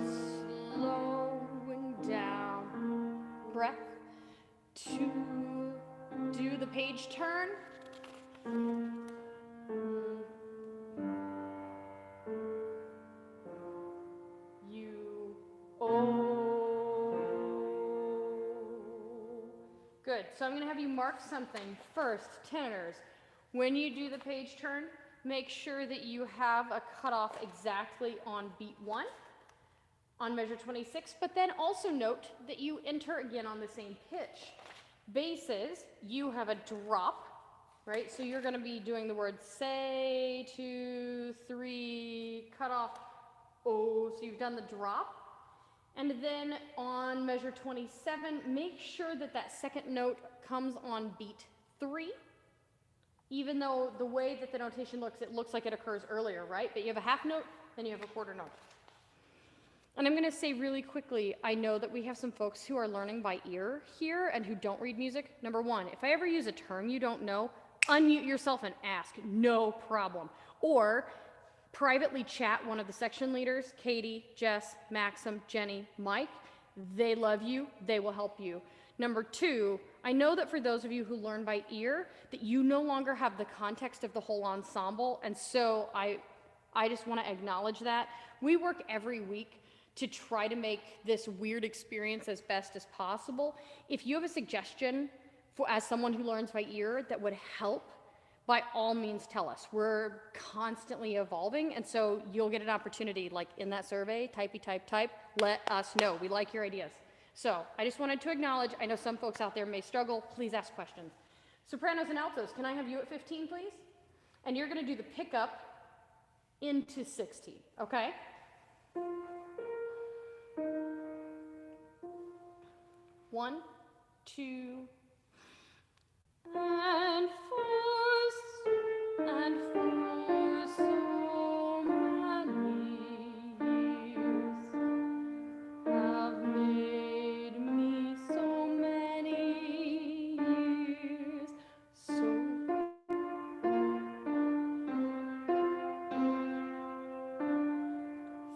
slowing down. Breath. 2, do the page turn. Good, so I'm gonna have you mark something. First, tenors, when you do the page turn, make sure that you have a cutoff exactly on beat 1, on measure 26, but then also note that you enter again on the same pitch. Basses, you have a drop, right? So you're gonna be doing the word say, 2, 3, cut off, oh, so you've done the drop. And then on measure 27, make sure that that second note comes on beat 3, even though the way that the notation looks, it looks like it occurs earlier, right? But you have a half note, then you have a quarter note. And I'm gonna say really quickly, I know that we have some folks who are learning by ear here and who don't read music. Number 1, if I ever use a term you don't know, unmute yourself and ask, no problem. Or privately chat one of the section leaders, Katie, Jess, Maxim, Jenny, Mike. They love you, they will help you. Number 2, I know that for those of you who learn by ear, that you no longer have the context of the whole ensemble, and so I just want to acknowledge that. We work every week to try to make this weird experience as best as possible. If you have a suggestion for as someone who learns by ear that would help, by all means tell us. We're constantly evolving, and so you'll get an opportunity, like in that survey, typey type, let us know. We like your ideas. So I just wanted to acknowledge, I know some folks out there may struggle, please ask questions. Sopranos and altos, can I have you at 15, please? And you're gonna do the pickup into 16, okay? One, 2, and for so many years have made me so many years so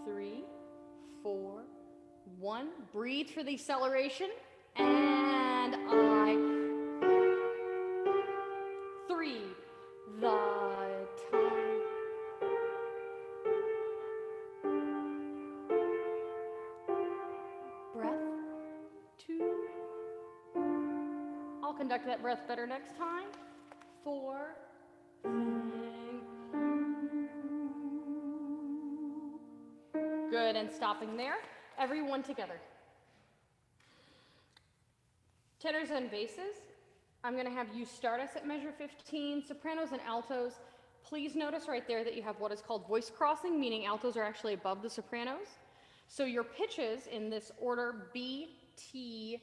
3, 4, 1. Breathe for the acceleration, and I conduct that breath better next time. 4, thank you. Good, and stopping there. Everyone together. Tenors and basses, I'm gonna have you start us at measure 15. Sopranos and altos, please notice right there that you have what is called voice crossing, meaning altos are actually above the sopranos. So your pitches in this order, B, T,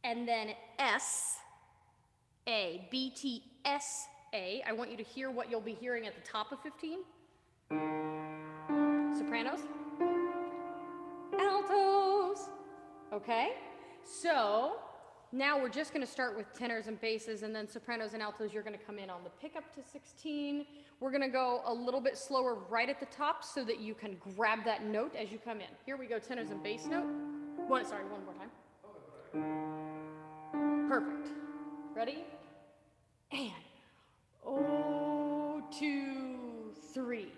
and then S, A, B, T, S, A. I want you to hear what you'll be hearing at the top of 15. Sopranos, altos, okay? So now we're just gonna start with tenors and basses, and then sopranos and altos, you're gonna come in on the pickup to 16. We're gonna go a little bit slower right at the top so that you can grab that note as you come in. Here we go, tenors and bass note. One more time. Perfect. Ready? And 0, 2, 3.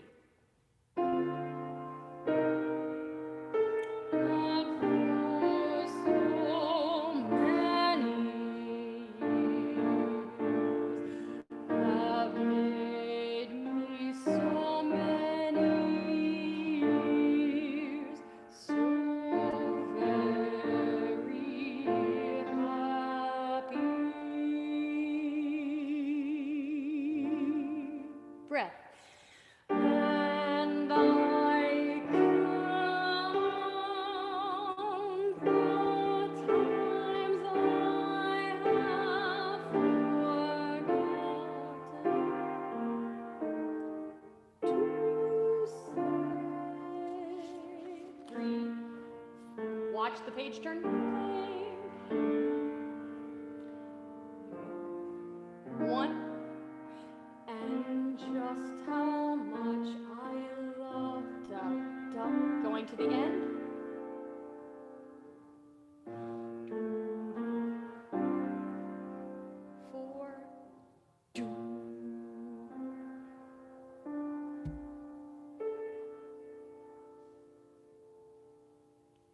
Breath. And I count the times I have forgotten to say. 3. Watch the page turn. 1. And just how much I love going to the end. Four.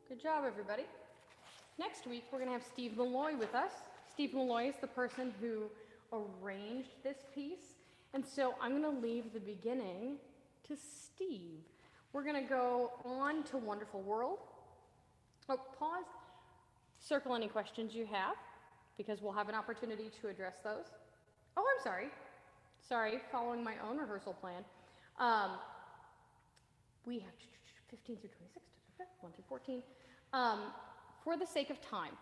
Good job, everybody. Next week, we're going to have Steve Malloy with us. Steve Malloy is the person who arranged this piece. And so I'm going to leave the beginning to Steve. We're going to go on to Wonderful World. Oh, pause. Circle any questions you have, because we'll have an opportunity to address those. Oh, I'm sorry. Sorry, following my own rehearsal plan. We have 15 through 26, 1 through 14. For the sake of time,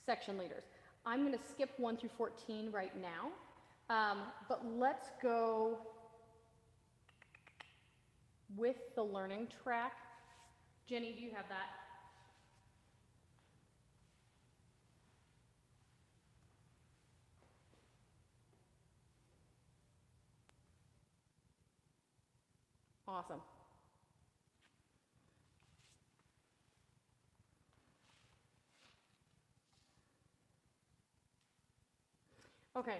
section leaders, I'm going to skip 1 through 14 right now. But let's go with the learning track. Jenny, do you have that? Awesome. Okay.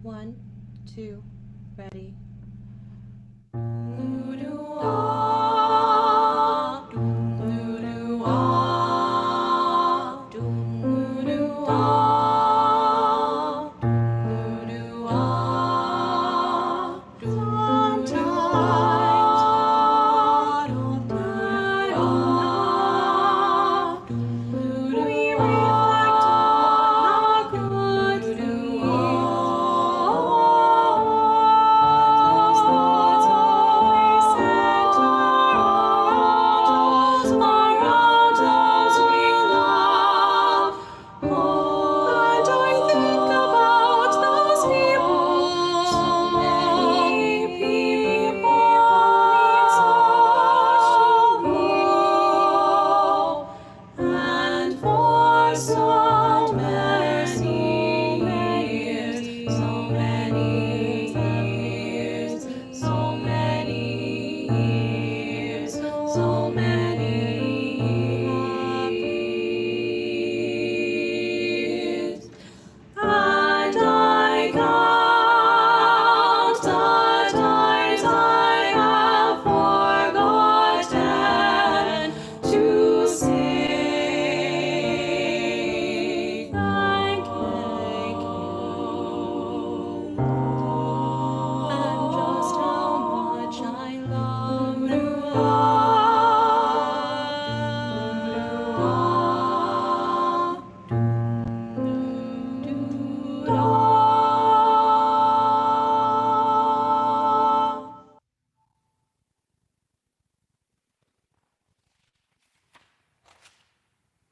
One, two, ready.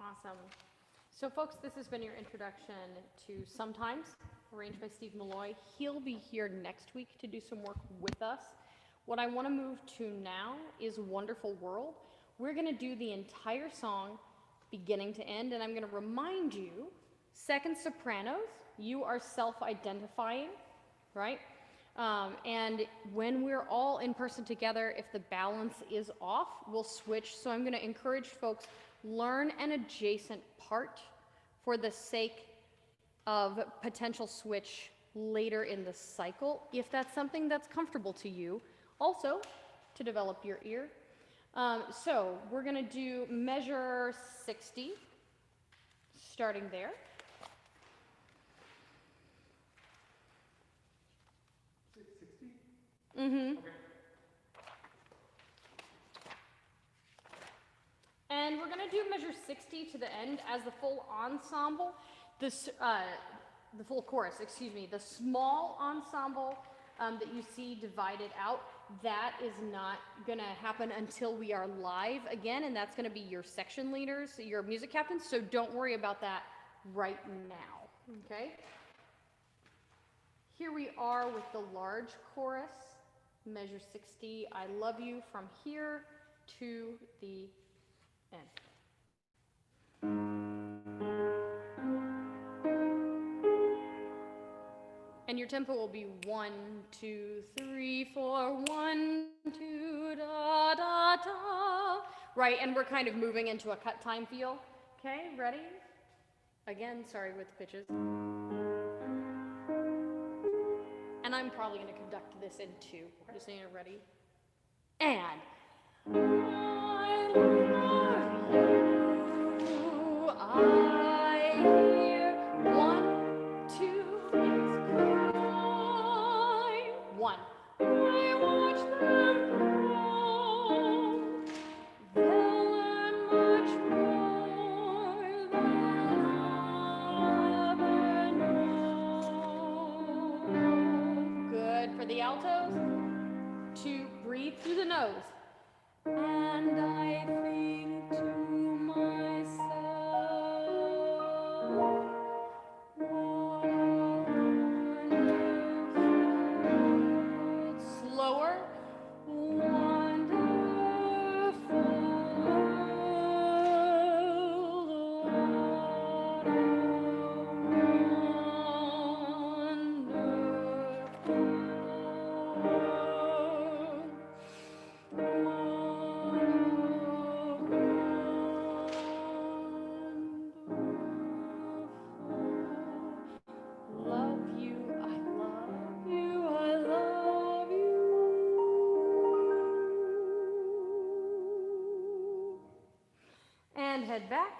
Awesome. So folks, this has been your introduction to Sometimes, arranged by Steve Malloy. He'll be here next week to do some work with us. What I want to move to now is Wonderful World. We're going to do the entire song beginning to end, and I'm going to remind you, second sopranos, you are self-identifying, right? And when we're all in person together, if the balance is off, we'll switch. So I'm going to encourage folks, learn an adjacent part for the sake of potential switch later in the cycle, if that's something that's comfortable to you. Also, to develop your ear. So we're going to do measure 60, starting there. Mm-hmm. Okay. And we're gonna do measure 60 to the end as the full ensemble. This, the full chorus, excuse me. The small ensemble that you see divided out, that is not gonna happen until we are live again, and that's gonna be your section leaders, your music captains, so don't worry about that right now, okay? Here we are with the large chorus. Measure 60, I love you from here to the end. And your tempo will be 1, 2, 3, 4, 1, 2, da, da, da. Right, and we're kind of moving into a cut time feel. Okay, ready? Again, sorry with the pitches. And I'm probably going to conduct this in 2, just so you're ready. And I love you, I hear 1, 2, it's cry. 1, I watch them grow. They'll learn much more than I'll ever know. Good for the altos. 2, breathe through the nose. And I think to myself, what a wonderful, slower, love you, I love you, I love you. And head back.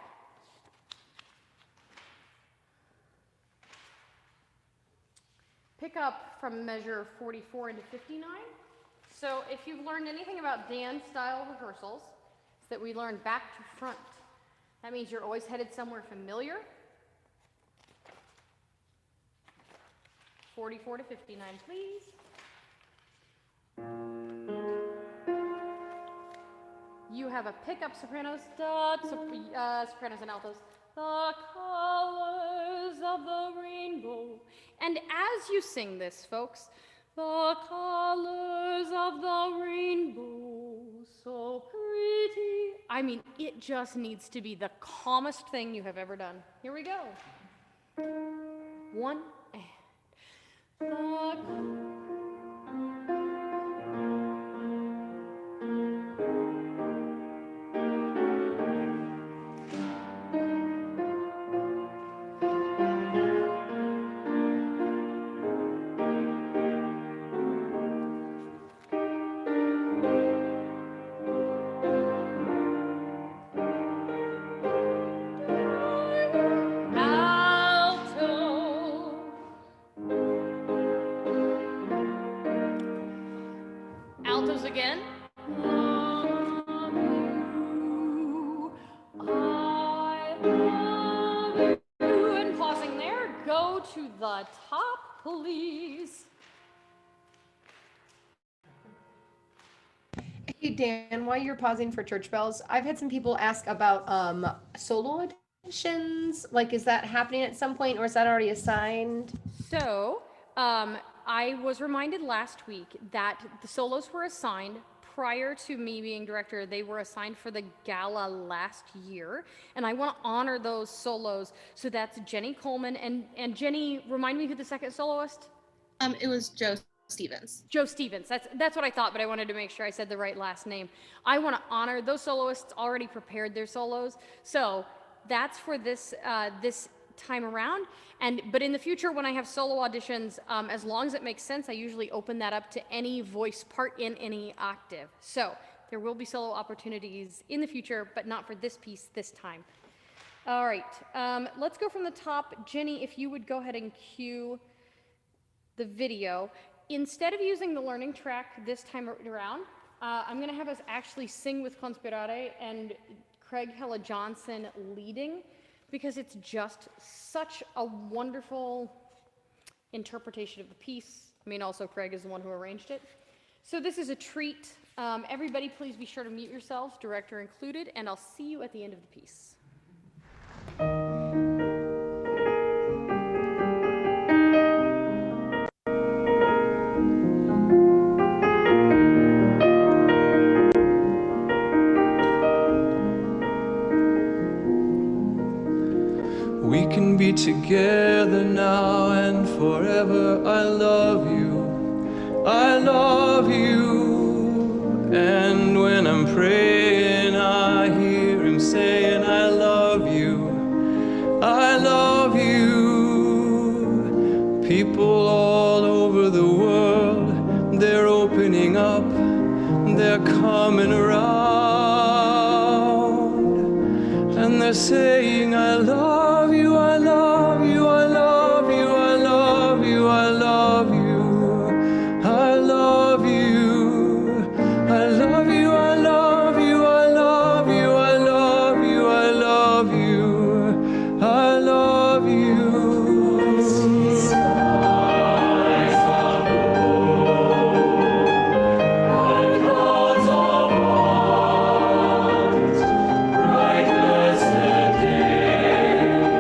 Pick up from measure 44 into 59. So if you've learned anything about dance style rehearsals, it's that we learn back to front. That means you're always headed somewhere familiar. 44 to 59, please. You have a pickup sopranos, sopranos and altos. The colors of the rainbow. And as you sing this, folks, the colors of the rainbow, so pretty. I mean, it just needs to be the calmest thing you have ever done. Here we go. 1, and the altos again. I love you. And pausing there, go to the top, please. Hey, Dan, while you're pausing for church bells, I've had some people ask about solo auditions. Like, is that happening at some point, or is that already assigned? So, I was reminded last week that the solos were assigned prior to me being director. They were assigned for the gala last year, and I want to honor those solos. So that's Jenny Coleman and Jenny. Remind me who the second soloist? It was Joe Stevens. Joe Stevens. That's what I thought, but I wanted to make sure I said the right last name. I want to honor those soloists. Already prepared their solos, so that's for this this time around. But in the future, when I have solo auditions, as long as it makes sense, I usually open that up to any voice part in any octave. So there will be solo opportunities in the future, but not for this piece this time. All right, let's go from the top. Jenny, if you would go ahead and cue the video. Instead of using the learning track this time around, I'm going to have us actually sing with Conspirare and Craig Hella Johnson leading, because it's just such a wonderful interpretation of the piece. I mean, also Craig is the one who arranged it. So this is a treat. Everybody please be sure to mute yourselves, director included, and I'll see you at the end of the piece. We can be together now and forever. I love you, I love you. And when I'm praying, I hear him saying, I love you, I love you. People all over the world, they're opening up, they're coming around, and they're saying, I love you, I love you, I love you, I love you, I love you, I love you, I love you, I love you, I love you, I love you, I love you, I love you. Bright blessed day.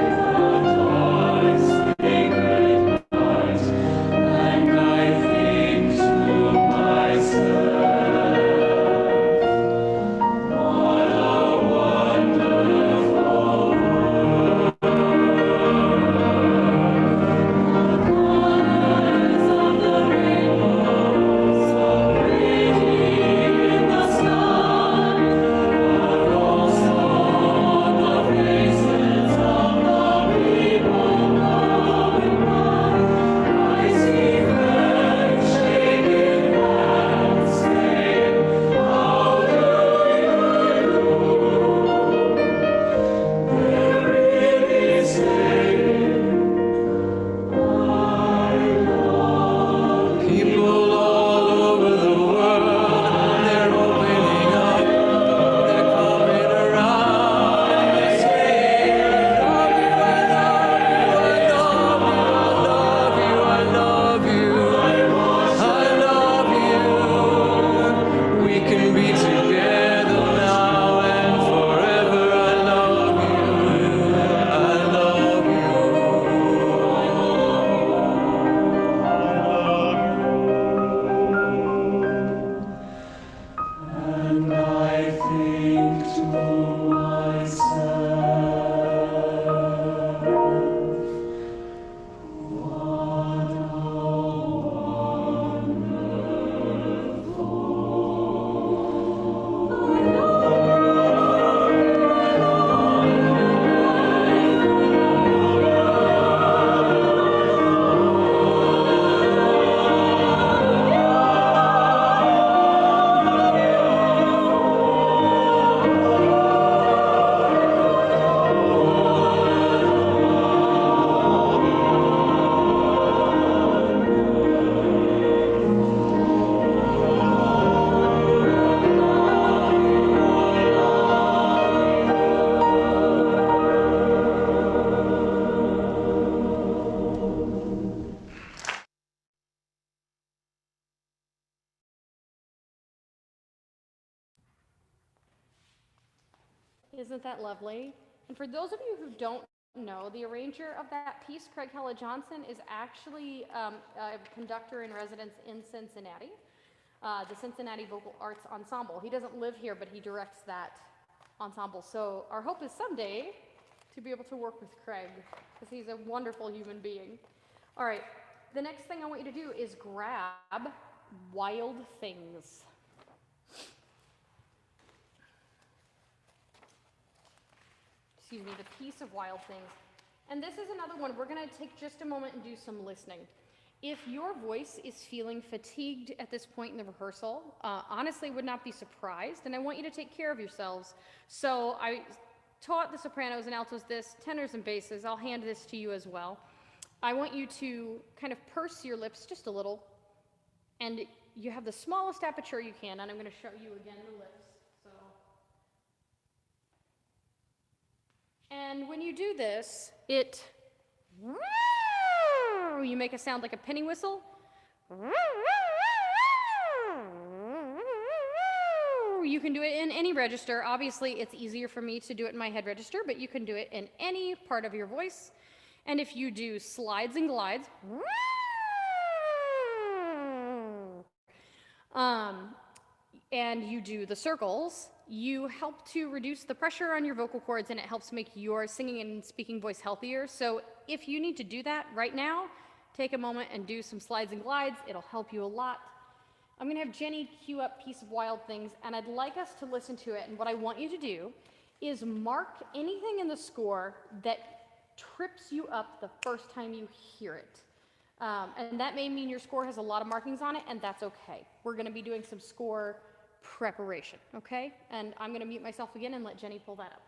Isn't that lovely? And for those of you who don't know, the arranger of that piece, Craig Hella Johnson, is actually a conductor in residence in Cincinnati, the Cincinnati Vocal Arts Ensemble. He doesn't live here, but he directs that ensemble. So our hope is someday to be able to work with Craig, because he's a wonderful human being. All right, the next thing I want you to do is grab Wild Things. Excuse me, the piece of Wild Things. And this is another one. We're going to take just a moment and do some listening. If your voice is feeling fatigued at this point in the rehearsal, honestly would not be surprised, and I want you to take care of yourselves. So I taught the sopranos and altos this, tenors and basses. I'll hand this to you as well. I want you to kind of purse your lips just a little, and you have the smallest aperture you can, and I'm going to show you again the lips. And when you do this, you make a sound like a penny whistle. You can do it in any register. Obviously, it's easier for me to do it in my head register, but you can do it in any part of your voice. And if you do slides and glides, and you do the circles, you help to reduce the pressure on your vocal cords, and it helps make your singing and speaking voice healthier. So if you need to do that right now, take a moment and do some slides and glides. It'll help you a lot. I'm going to have Jenny cue up Piece of Wild Things, and I'd like us to listen to it. And what I want you to do is mark anything in the score that trips you up the first time you hear it. And that may mean your score has a lot of markings on it, and that's okay. We're going to be doing some score preparation, okay? And I'm going to mute myself again and let Jenny pull that up.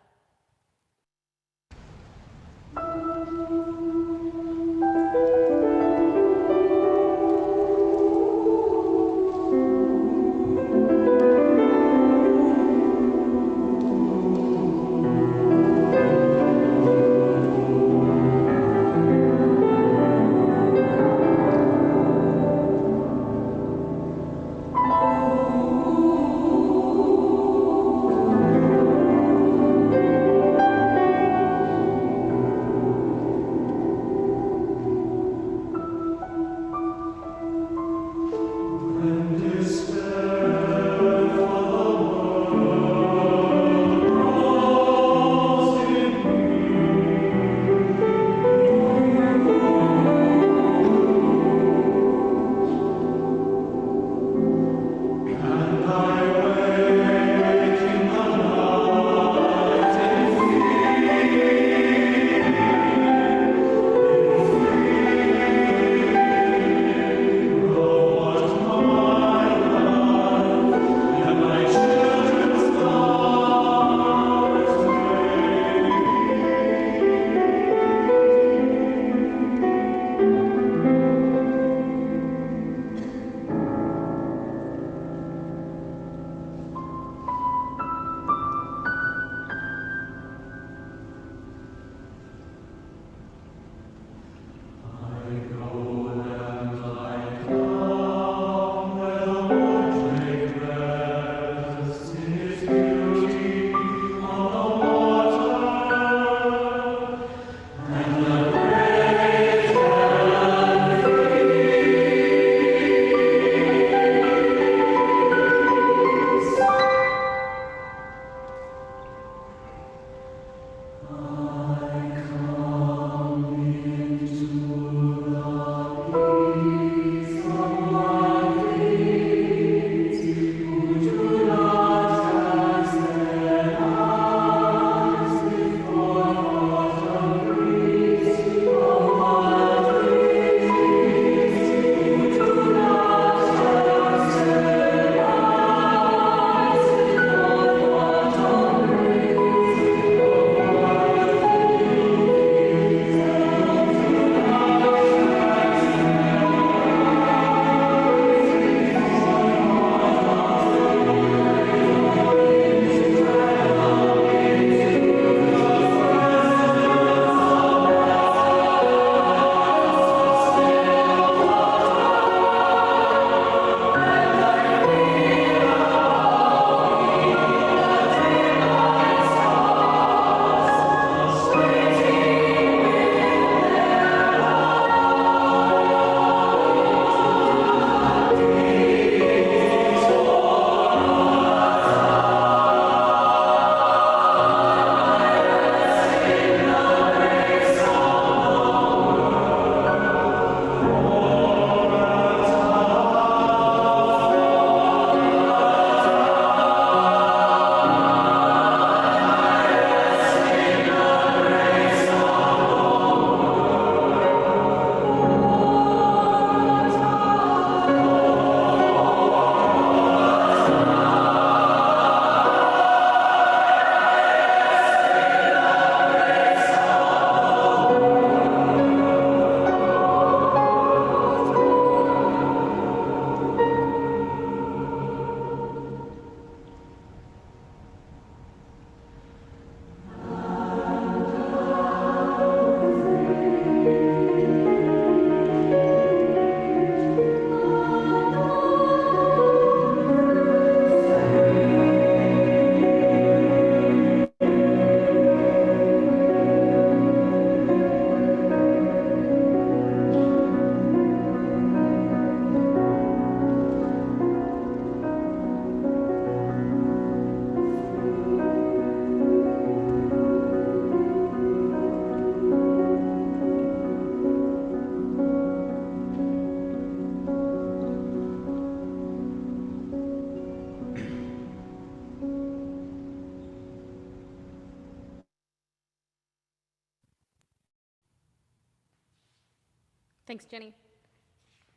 Thanks, Jenny.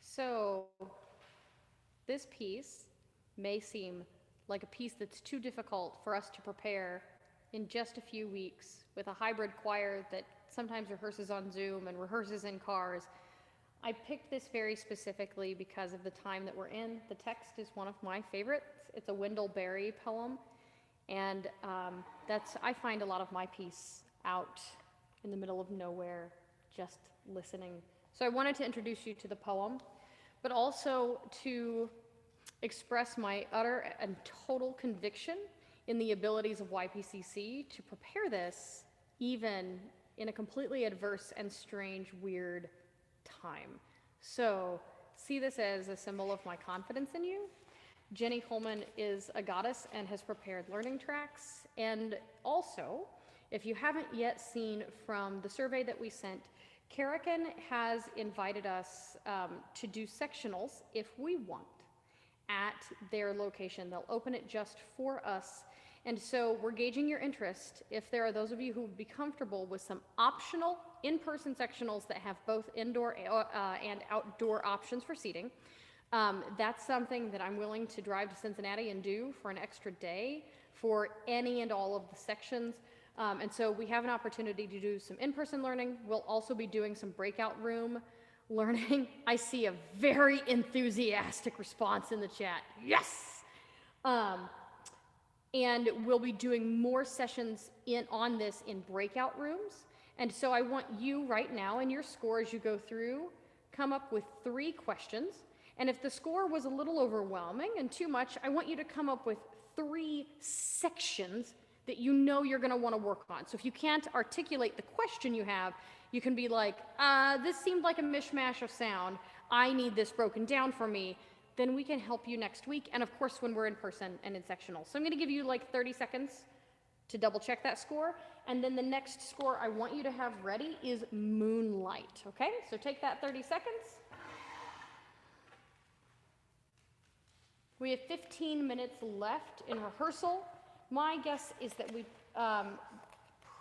So this piece may seem like a piece that's too difficult for us to prepare in just a few weeks with a hybrid choir that sometimes rehearses on Zoom and rehearses in cars. I picked this very specifically because of the time that we're in. The text is one of my favorites. It's a Wendell Berry poem, and I find a lot of my piece out in the middle of nowhere, just listening. So I wanted to introduce you to the poem, but also to express my utter and total conviction in the abilities of YPCC to prepare this even in a completely adverse and strange, weird time. So see this as a symbol of my confidence in you. Jenny Coleman is a goddess and has prepared learning tracks. And also, if you haven't yet seen from the survey that we sent, Karakin has invited us to do sectionals if we want at their location. They'll open it just for us. And so we're gauging your interest. If there are those of you who would be comfortable with some optional in-person sectionals that have both indoor and outdoor options for seating, that's something that I'm willing to drive to Cincinnati and do for an extra day for any and all of the sections. And so we have an opportunity to do some in-person learning. We'll also be doing some breakout room learning. I see a very enthusiastic response in the chat. Yes! And we'll be doing more sessions on this in breakout rooms. And so I want you right now in your score as you go through, come up with 3 questions. And if the score was a little overwhelming and too much, I want you to come up with 3 sections that you know you're going to want to work on. So if you can't articulate the question you have, you can be like, this seemed like a mishmash of sound. I need this broken down for me. Then we can help you next week. And of course, when we're in person and in sectional. So I'm going to give you like 30 seconds to double check that score. And then the next score I want you to have ready is Moonlight. Okay, so take that 30 seconds. We have 15 minutes left in rehearsal. My guess is that we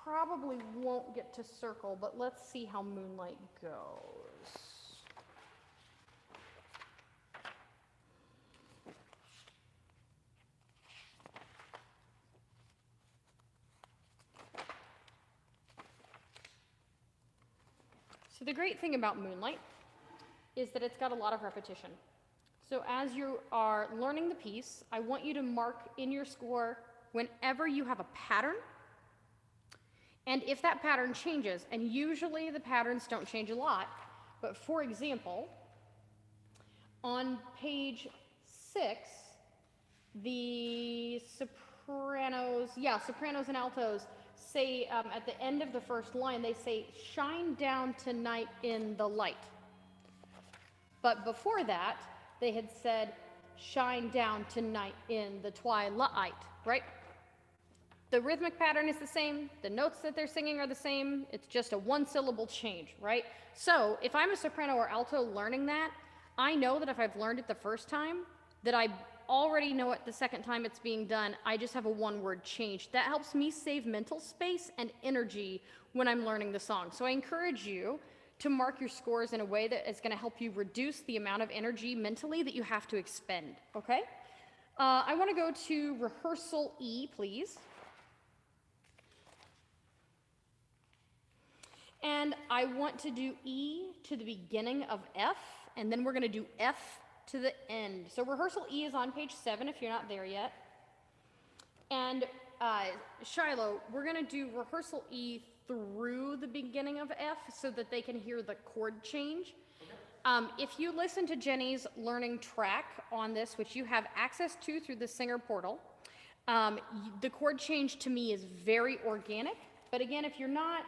probably won't get to circle, but let's see how Moonlight goes. So the great thing about Moonlight is that it's got a lot of repetition. So as you are learning the piece, I want you to mark in your score whenever you have a pattern. And if that pattern changes, and usually the patterns don't change a lot, but for example, on page 6, the sopranos and altos say at the end of the first line, they say, shine down tonight in the light. But before that, they had said, shine down tonight in the twilight, right? The rhythmic pattern is the same. The notes that they're singing are the same. It's just a 1-syllable change, right? So if I'm a soprano or alto learning that, I know that if I've learned it the first time, that I already know it the second time it's being done. I just have a 1-word change. That helps me save mental space and energy when I'm learning the song. So I encourage you to mark your scores in a way that is going to help you reduce the amount of energy mentally that you have to expend, okay? I want to go to rehearsal E, please. And I want to do E to the beginning of F, and then we're going to do F to the end. So rehearsal E is on page 7 if you're not there yet. And Shiloh, we're going to do rehearsal E through the beginning of F so that they can hear the chord change. If you listen to Jenny's learning track on this, which you have access to through the Singer portal, the chord change to me is very organic. But again, if you're not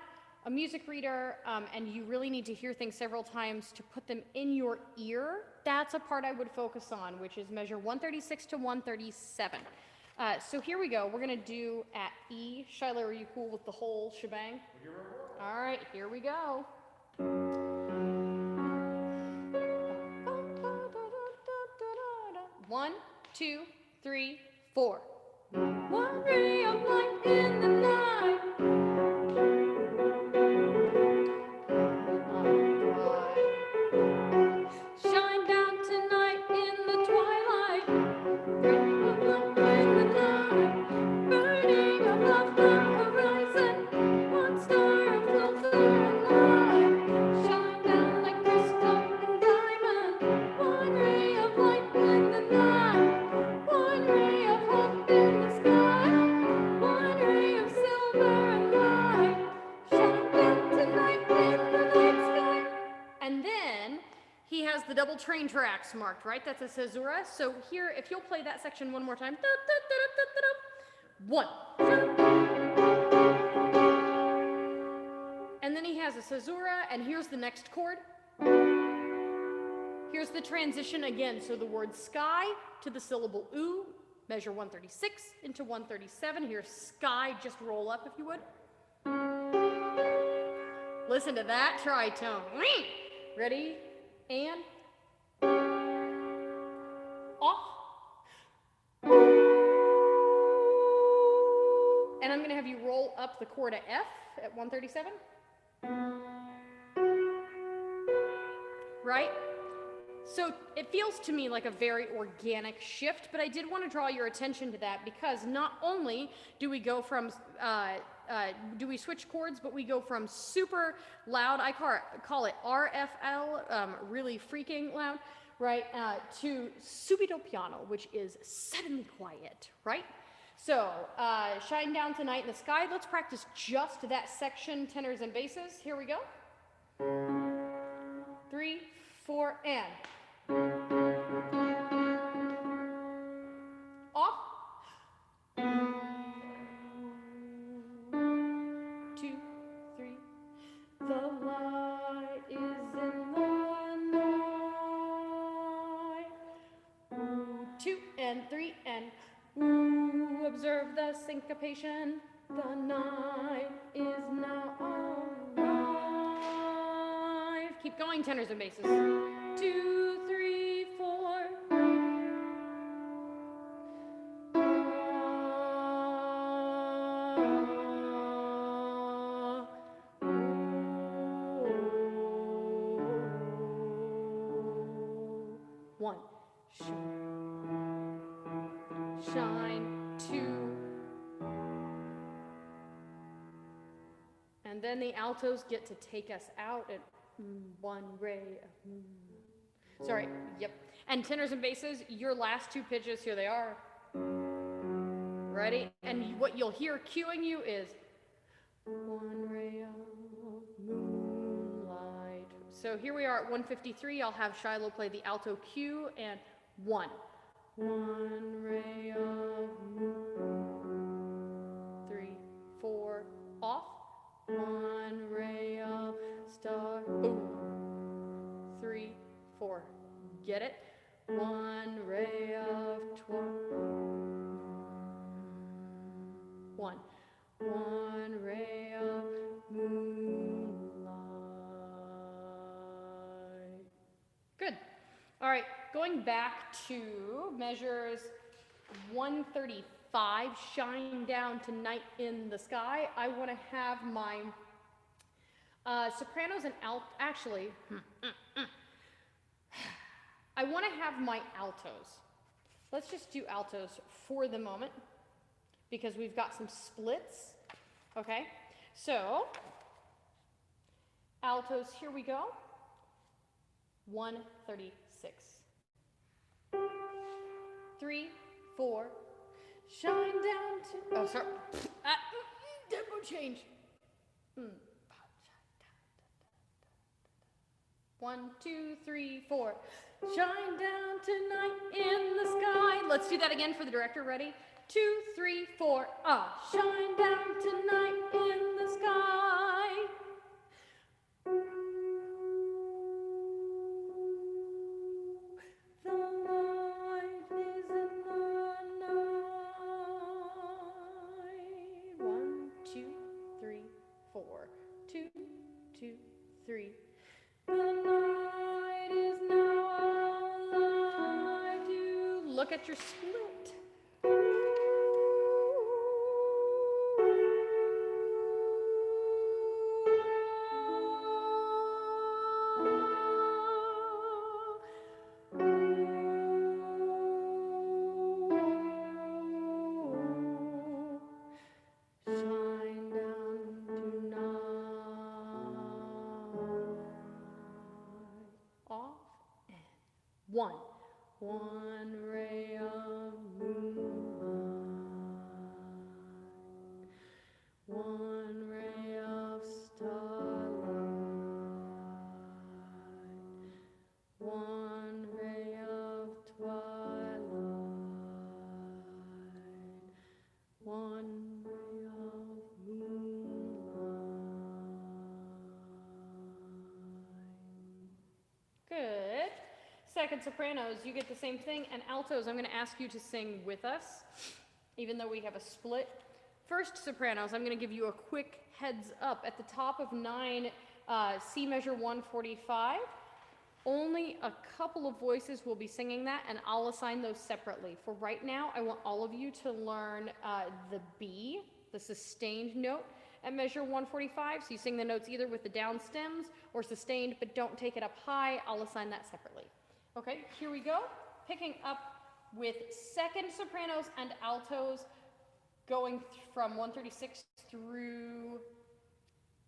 a music reader and you really need to hear things several times to put them in your ear, that's a part I would focus on, which is measure 136 to 137. So here we go. We're going to do at E. Shiloh, are you cool with the whole shebang? All right, here we go. 1, 2, 3, 4. One ray of light in the night. double train tracks marked, right? That's a caesura. So here, if you'll play that section one more time. 1. And then he has a caesura, and here's the next chord. Here's the transition again. So the word sky to the syllable oo, measure 136 into 137. Here's sky, just roll up if you would. Listen to that tritone. Ready? And off. And I'm going to have you roll up the chord of F at 137. Right? So it feels to me like a very organic shift, but I did want to draw your attention to that because not only do we go from, do we switch chords, but we go from super loud, I call it RFL, really freaking loud, right, to subito piano, which is suddenly quiet, right? So, Shine Down Tonight in the Sky, let's practice just that section, tenors and basses. Here we go. 3, 4, and off. 2, 3. The light is in the night. 2 and 3 and ooh, observe the syncopation. The night is now alive. Keep going, tenors and basses. 2, 3, 4. One. Shine. 2. And then the altos get to take us out at one ray of moon. Sorry, yep. And tenors and basses, your last 2 pitches, here they are. Ready? And what you'll hear cueing you is one ray of moonlight. So here we are at 153. I'll have Shiloh play the alto cue and 1. One ray of moon. 3, 4, off. One ray of star. Boom. 3, 4. Get it? One ray of one. One ray of moonlight. Good. All right, going back to measures 135, Shine Down Tonight in the Sky. I want to have my sopranos and actually, I want to have my altos. Let's just do altos for the moment because we've got some splits, okay? So, altos, here we go. 136. 3, 4. Shine down to, oh, sorry. Tempo change. 1, 2, 3, 4. Shine down tonight in the sky. Let's do that again for the director. Ready? 2, 3, 4. Shine down tonight in the sky. The light is in the night. 1, 2, 3, 4. 2, 2, 3. The night is now alive. You look at your split. Shine down tonight. Off and 1. One ray of moonlight. One ray of starlight. One One ray of moonlight. Good. Second sopranos, you get the same thing. And altos, I'm going to ask you to sing with us, even though we have a split. First sopranos, I'm going to give you a quick heads up. At the top of 9, C measure 145, only a couple of voices will be singing that, and I'll assign those separately. For right now, I want all of you to learn the B, the sustained note, at measure 145. So you sing the notes either with the down stems or sustained, but don't take it up high. I'll assign that separately. Okay, here we go. Picking up with second sopranos and altos, going from 136 through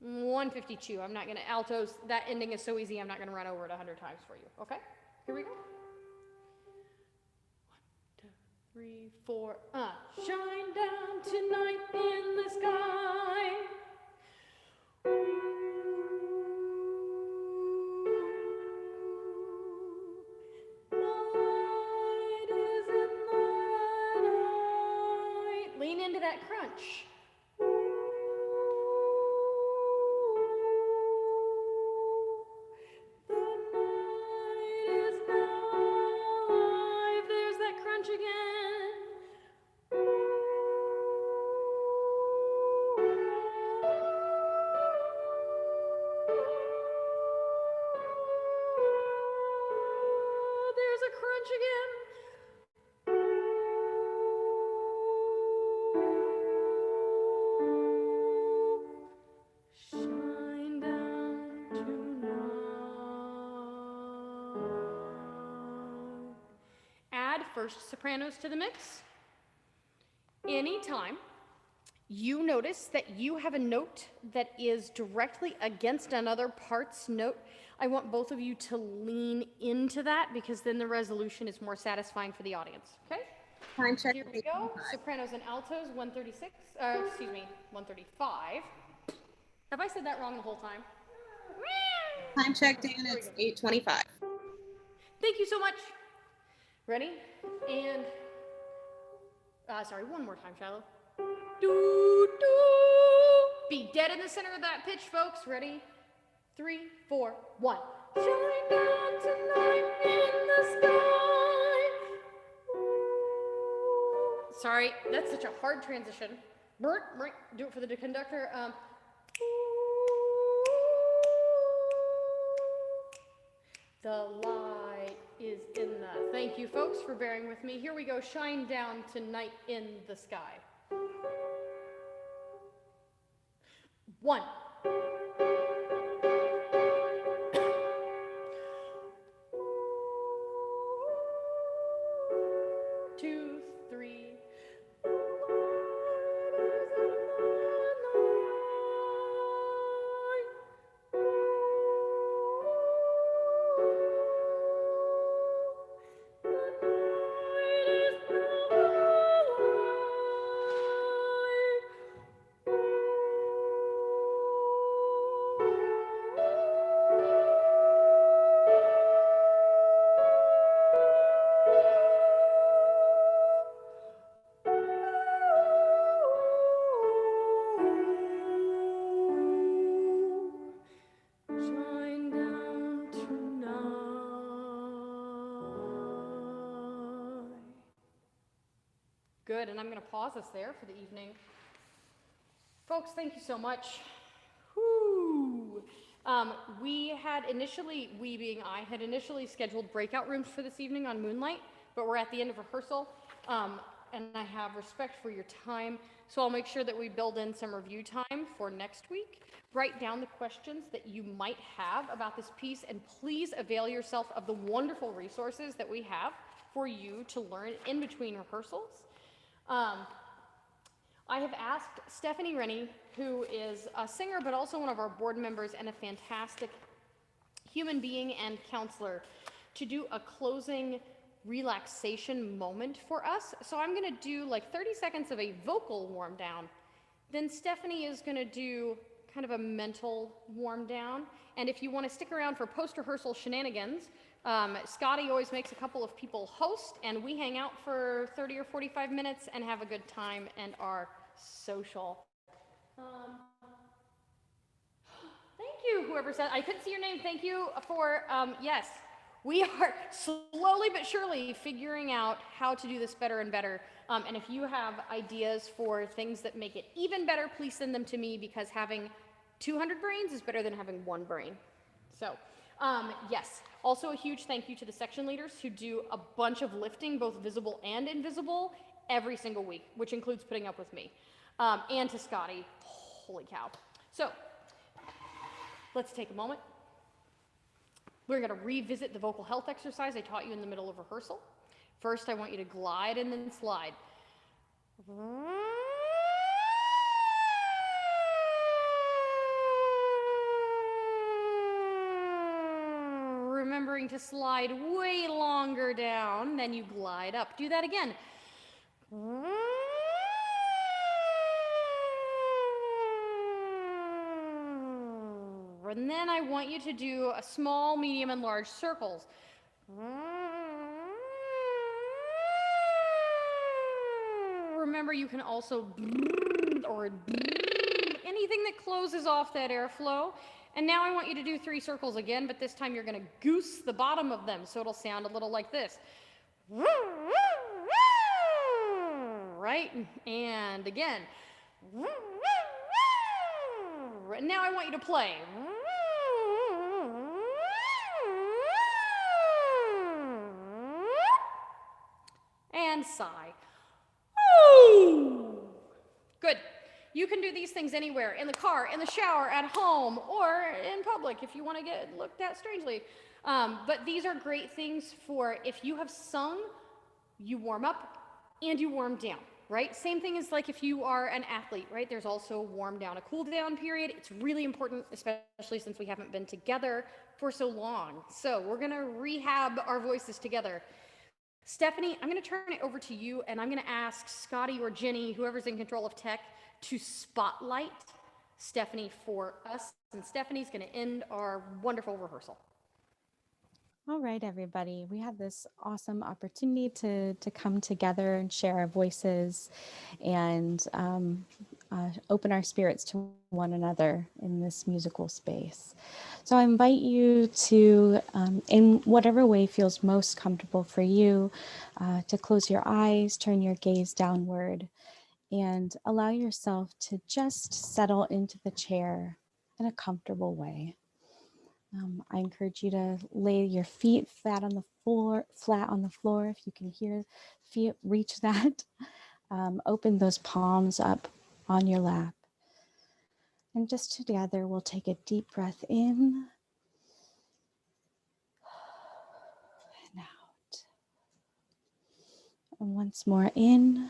152. I'm not going to, altos, that ending is so easy, I'm not going to run over it 100 times for you. Okay, here we go. 1, 2, 3, 4. Shine down tonight in the sky. Lean into that crunch. The night is now alive. There's that crunch again. There's a crunch again. Shine down tonight. Add first sopranos to the mix. Anytime you notice that you have a note that is directly against another part's note, I want both of you to lean into that, because then the resolution is more satisfying for the audience, okay? Time check. Here we go. Sopranos and altos, 136, 135. Have I said that wrong the whole time? Time check, Dan. It's 8:25. Thank you so much. Ready? And, sorry, one more time, Shiloh. Do, do. Be dead in the center of that pitch, folks. Ready? 3, 4, 1. Shine down tonight in the sky. Sorry, that's such a hard transition. Do it for the conductor. The light is in the... Thank you, folks, for bearing with me. Here we go. Shine down tonight in the sky. 1. 2, 3. Shine down tonight. Good, and I'm going to pause us there for the evening. Folks, thank you so much. Whew. We being I, had initially scheduled breakout rooms for this evening on Moonlight, but we're at the end of rehearsal, and I have respect for your time, so I'll make sure that we build in some review time for next week. Write down the questions that you might have about this piece, and please avail yourself of the wonderful resources that we have for you to learn in between rehearsals. I have asked Stephanie Rennie, who is a singer but also one of our board members and a fantastic human being and counselor, to do a closing relaxation moment for us. So I'm going to do like 30 seconds of a vocal warm down. Then Stephanie is going to do kind of a mental warm down. And if you want to stick around for post-rehearsal shenanigans Scotty always makes a couple of people host, and we hang out for 30 or 45 minutes and have a good time and are social. Thank you, whoever said, I couldn't see your name. Thank you for, yes, we are slowly but surely figuring out how to do this better and better. And if you have ideas for things that make it even better, please send them to me, because having 200 brains is better than having one brain. So, yes. Also a huge thank you to the section leaders who do a bunch of lifting, both visible and invisible, every single week, which includes putting up with me. And to Scotty. Holy cow. So, let's take a moment. We're going to revisit the vocal health exercise I taught you in the middle of rehearsal. First, I want you to glide and then slide. Remembering to slide way longer down than you glide up. Do that again. And then I want you to do a small, medium, and large circles. Remember, you can also or anything that closes off that airflow. And now I want you to do 3 circles again, but this time you're going to goose the bottom of them, so it'll sound a little like this. Right? And again. And now I want you to play. And sigh. Good. You can do these things anywhere, in the car, in the shower, at home, or in public if you want to get looked at strangely. But these are great things for if you have sung, you warm up and you warm down, right? Same thing as like if you are an athlete, right? There's also warm down, a cool down period. It's really important, especially since we haven't been together for so long. So we're gonna rehab our voices together. Stephanie, I'm gonna turn it over to you, and I'm gonna ask Scotty or Jenny, whoever's in control of tech, to spotlight Stephanie for us. And Stephanie's gonna end our wonderful rehearsal. All right, everybody. We had this awesome opportunity to come together and share our voices and open our spirits to one another in this musical space. So I invite you to, in whatever way feels most comfortable for you, to close your eyes, turn your gaze downward, and allow yourself to just settle into the chair in a comfortable way. I encourage you to lay your feet flat on the floor, if you can hear feet reach that. Open those palms up on your lap. And just together, we'll take a deep breath in and out. And once more in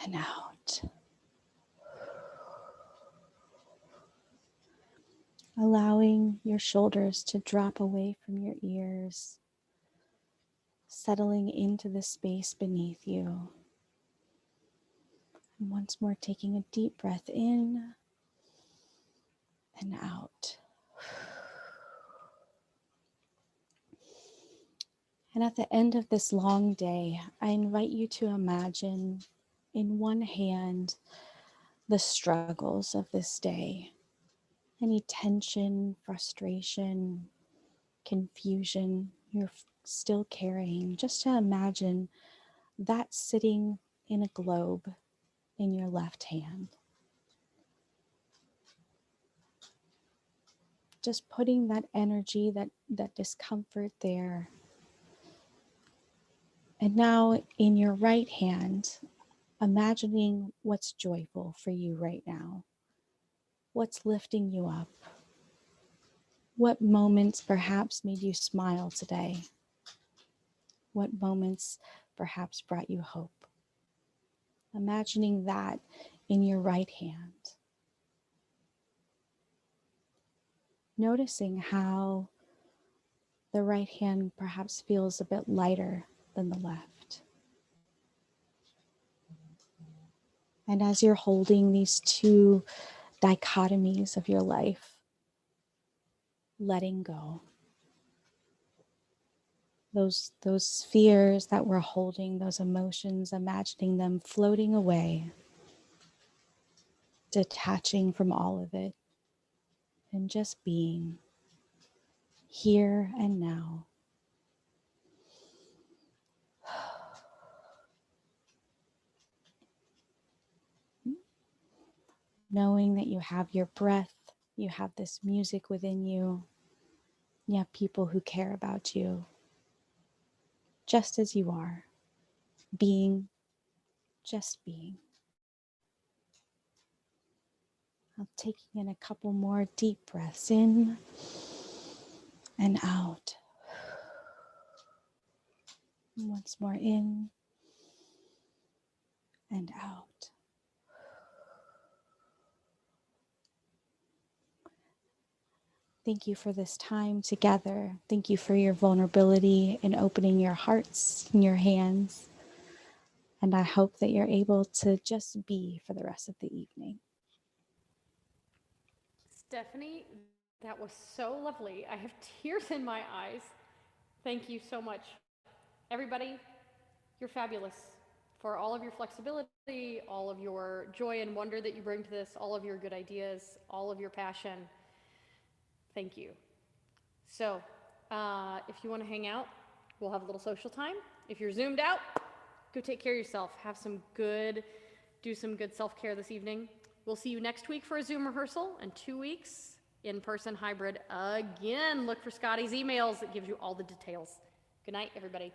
and out. Allowing your shoulders to drop away from your ears, settling into the space beneath you. And once more, taking a deep breath in and out. And at the end of this long day, I invite you to imagine in one hand the struggles of this day. Any tension, frustration, confusion you're still carrying, just to imagine that sitting in a globe in your left hand. Just putting that energy, that discomfort there. And now in your right hand, imagining what's joyful for you right now. What's lifting you up? What moments perhaps made you smile today? What moments perhaps brought you hope? Imagining that in your right hand. Noticing how the right hand perhaps feels a bit lighter than the left. And as you're holding these two dichotomies of your life, letting go. those fears that we're holding, those emotions, imagining them floating away, detaching from all of it, and just being here and now. Knowing that you have your breath, you have this music within you, you have people who care about you, just as you are, being, just being. I'm taking in a couple more deep breaths in and out. Once more in and out. Thank you for this time together. Thank you for your vulnerability in opening your hearts and your hands. And I hope that you're able to just be for the rest of the evening. Stephanie, that was so lovely. I have tears in my eyes. Thank you so much. Everybody, you're fabulous for all of your flexibility, all of your joy and wonder that you bring to this, all of your good ideas, all of your passion. Thank you. So, if you want to hang out, we'll have a little social time. If you're zoomed out, go take care of yourself. Do some good self-care this evening. We'll see you next week for a Zoom rehearsal, and 2 weeks in-person hybrid again. Look for Scotty's emails. It gives you all the details. Good night, everybody.